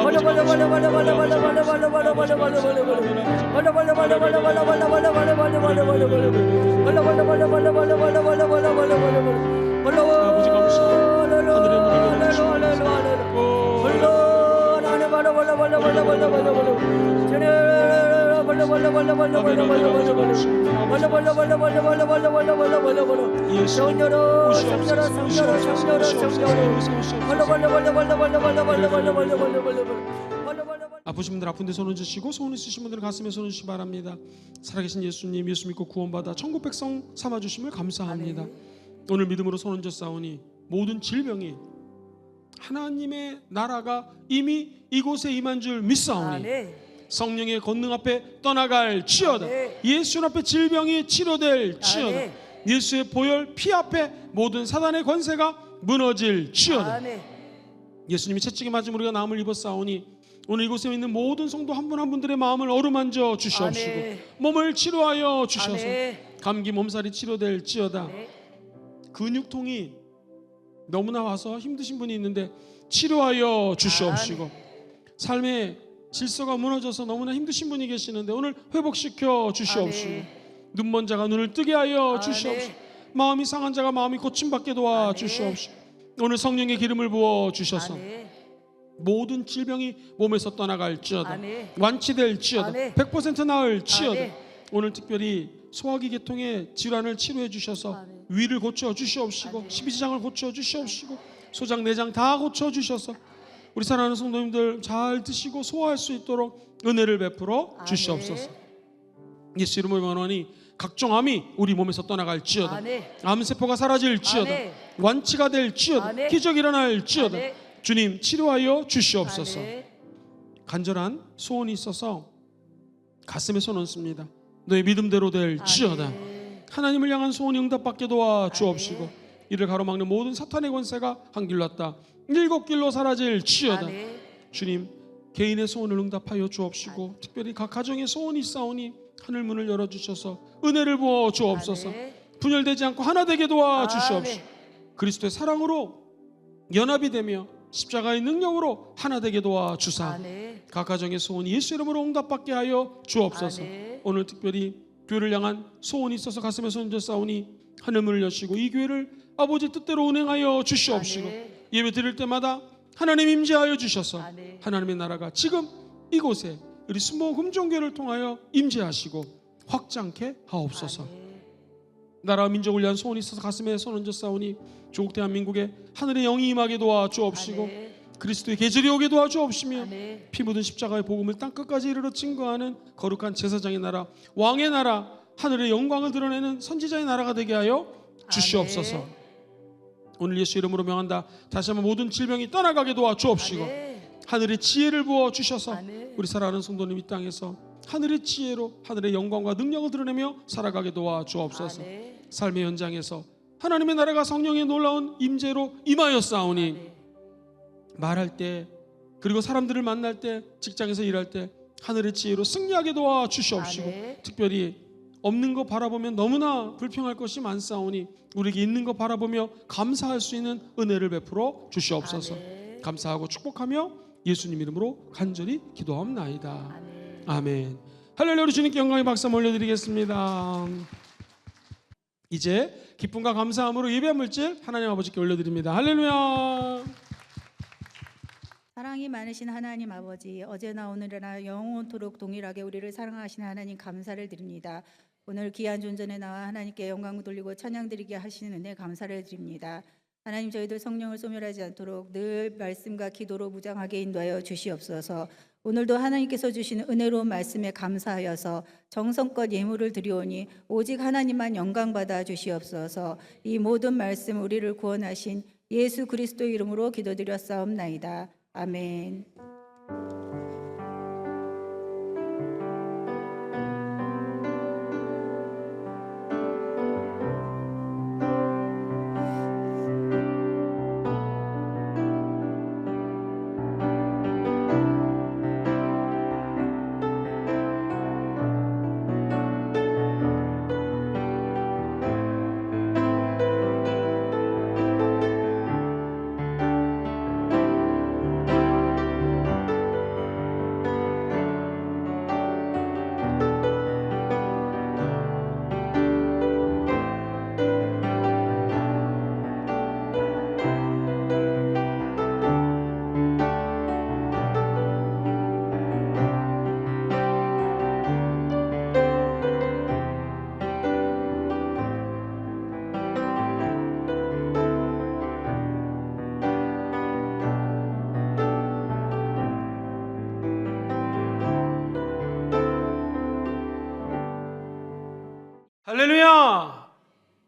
아버지 아프신 분들 아픈데 손을 주시고 소원 있으신 분들은 가슴에 손을 주시기 바랍니다. 살아계신 예수님, 예수 믿고 구원받아 천국 백성 삼아주심을 감사합니다. 오늘 믿음으로 손을 졌사오니 모든 질병이 하나님의 나라가 이미 이곳에 임한 줄 믿사오니 성령의 권능 앞에 떠나갈 치어다. 예수 앞에 질병이 치료될 치어다. 예수의 보혈 피 앞에 모든 사단의 권세가 무너질 치어다. 예수님이 채찍에 맞은 우리가 나음을 입었사오니 오늘 이곳에 있는 모든 성도 한 분 한 분들의 마음을 어루만져 주시옵시고 몸을 치료하여 주셔서 감기 몸살이 치료될 치어다. 근육통이 너무나 와서 힘드신 분이 있는데 치료하여 주시옵시고 삶의 질서가 무너져서 너무나 힘드신 분이 계시는데 오늘 회복시켜 주시옵시고 눈먼 자가 눈을 뜨게 하여 주시옵시고 마음이 상한 자가 마음이 고침받게 도와 주시옵시고 오늘 성령의 기름을 부어 주셔서 모든 질병이 몸에서 떠나갈지어다. 완치될지어다. 100% 나을지어다. 오늘 특별히 소화기 계통의 질환을 치료해 주셔서 위를 고쳐 주시옵시고 십이지장을 고쳐 주시옵시고 소장 내장 다 고쳐 주셔서 우리 사랑하는 성도님들 잘 드시고 소화할 수 있도록 은혜를 베풀어 주시옵소서. 예수 이름으로 원하니 각종 암이 우리 몸에서 떠나갈지어다. 암세포가 사라질지어다. 완치가 될지어다. 기적이 일어날지어다. 주님 치료하여 주시옵소서. 간절한 소원이 있어서 가슴에 손 얹습니다. 너의 믿음대로 될지어다. 하나님을 향한 소원이 응답받게 도와 주옵시고 이를 가로막는 모든 사탄의 권세가 한 길로 왔다 7길로 사라질지어다. 주님 개인의 소원을 응답하여 주옵시고 특별히 각 가정의 소원이 있사오니 하늘 문을 열어주셔서 은혜를 부어 주옵소서. 분열되지 않고 하나 되게 도와 주시옵시고 그리스도의 사랑으로 연합이 되며 십자가의 능력으로 하나 되게 도와 주사 각 가정의 소원이 예수 이름으로 응답받게 하여 주옵소서. 오늘 특별히 교회를 향한 소원이 있어서 가슴에 손을 싸우니 하늘 문을 여시고 이 교회를 아버지 뜻대로 운행하여 주시옵시고 예배 드릴 때마다 하나님 임재하여 주셔서 하나님의 나라가 지금 이곳에 우리 순모 금종교회를 통하여 임재하시고 확장케 하옵소서. 나라와 민족을 위한 소원이 있어서 가슴에 손 얹어 싸우니 조국 대한민국에 하늘의 영이 임하게 도와 주옵시고 그리스도의 계절이 오게 도와 주옵시며 피 묻은 십자가의 복음을 땅끝까지 이르러 증거하는 거룩한 제사장의 나라 왕의 나라 하늘의 영광을 드러내는 선지자의 나라가 되게 하여 주시옵소서. 오늘 예수 이름으로 명한다. 다시 한번 모든 질병이 떠나가게 도와 주옵시고 하늘의 지혜를 부어 주셔서 우리 사랑하는 성도님 이 땅에서 하늘의 지혜로 하늘의 영광과 능력을 드러내며 살아가게 도와 주옵소서. 삶의 현장에서 하나님의 나라가 성령의 놀라운 임재로 임하였사오니 말할 때 그리고 사람들을 만날 때 직장에서 일할 때 하늘의 지혜로 승리하게 도와 주시옵시고 특별히 없는 거 바라보면 너무나 불평할 것이 많사오니 우리에게 있는 거 바라보며 감사할 수 있는 은혜를 베풀어 주시옵소서. 감사하고 축복하며 예수님 이름으로 간절히 기도하옵나이다. 아멘. 할렐루야. 우리 주님께 영광의 박수 올려드리겠습니다. 이제 기쁨과 감사함으로 예배한 물질 하나님 아버지께 올려드립니다. 할렐루야. 사랑이 많으신 하나님 아버지, 어제나 오늘이나 영원토록 동일하게 우리를 사랑하시는 하나님 감사를 드립니다. 오늘 귀한 존전에 나와 하나님께 영광 돌리고 찬양 드리게 하시는 은혜 감사를 드립니다. 하나님 저희들 성령을 소멸하지 않도록 늘 말씀과 기도로 무장하게 인도하여 주시옵소서. 오늘도 하나님께서 주시는 은혜로운 말씀에 감사하여서 정성껏 예물을 드리오니 오직 하나님만 영광받아 주시옵소서. 이 모든 말씀 우리를 구원하신 예수 그리스도 이름으로 기도드렸사옵나이다. 아멘.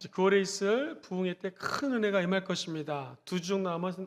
9월에 있을 부흥회 때 큰 은혜가 임할 것입니다. 2주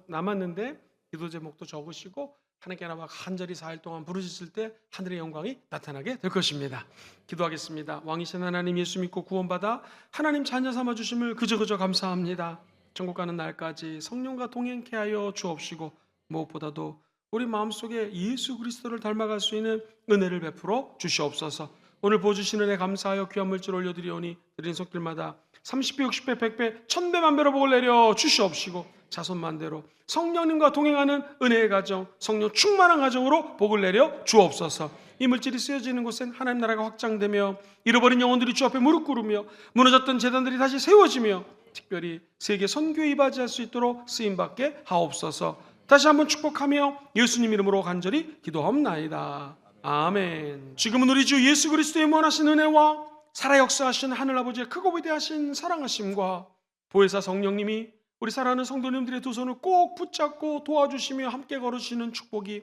남았는데 기도 제목도 적으시고 하나님께 나와 간절히 4일 동안 부르짖을 때 하늘의 영광이 나타나게 될 것입니다. 기도하겠습니다. 왕이신 하나님, 예수 믿고 구원받아 하나님 자녀 삼아 주심을 그저 감사합니다. 천국 가는 날까지 성령과 동행케 하여 주옵시고 무엇보다도 우리 마음속에 예수 그리스도를 닮아갈 수 있는 은혜를 베풀어 주시옵소서. 오늘 보여주신 은혜 감사하여 귀한 물질 올려드리오니 드린 손길마다 30배, 60배, 100배, 1000배, 만배로 복을 내려 주시옵시고 자손만대로 성령님과 동행하는 은혜의 가정, 성령 충만한 가정으로 복을 내려 주옵소서. 이 물질이 쓰여지는 곳엔 하나님 나라가 확장되며 잃어버린 영혼들이 주 앞에 무릎 꿇으며 무너졌던 제단들이 다시 세워지며 특별히 세계 선교에 이바지할 수 있도록 쓰임받게 하옵소서. 다시 한번 축복하며 예수님 이름으로 간절히 기도하옵나이다. 아멘. 지금은 우리 주 예수 그리스도의 무한하신 은혜와 살아 역사하신 하늘아버지의 크고 위대하신 사랑하심과 보혜사 성령님이 우리 사랑하는 성도님들의 두 손을 꼭 붙잡고 도와주시며 함께 걸으시는 축복이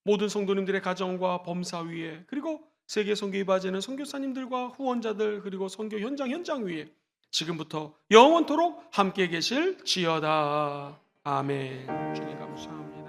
모든 성도님들의 가정과 범사 위에, 그리고 세계 선교에 바지는 선교사님들과 후원자들, 그리고 선교 현장 위에 지금부터 영원토록 함께 계실지어다. 아멘. 주님 감사합니다.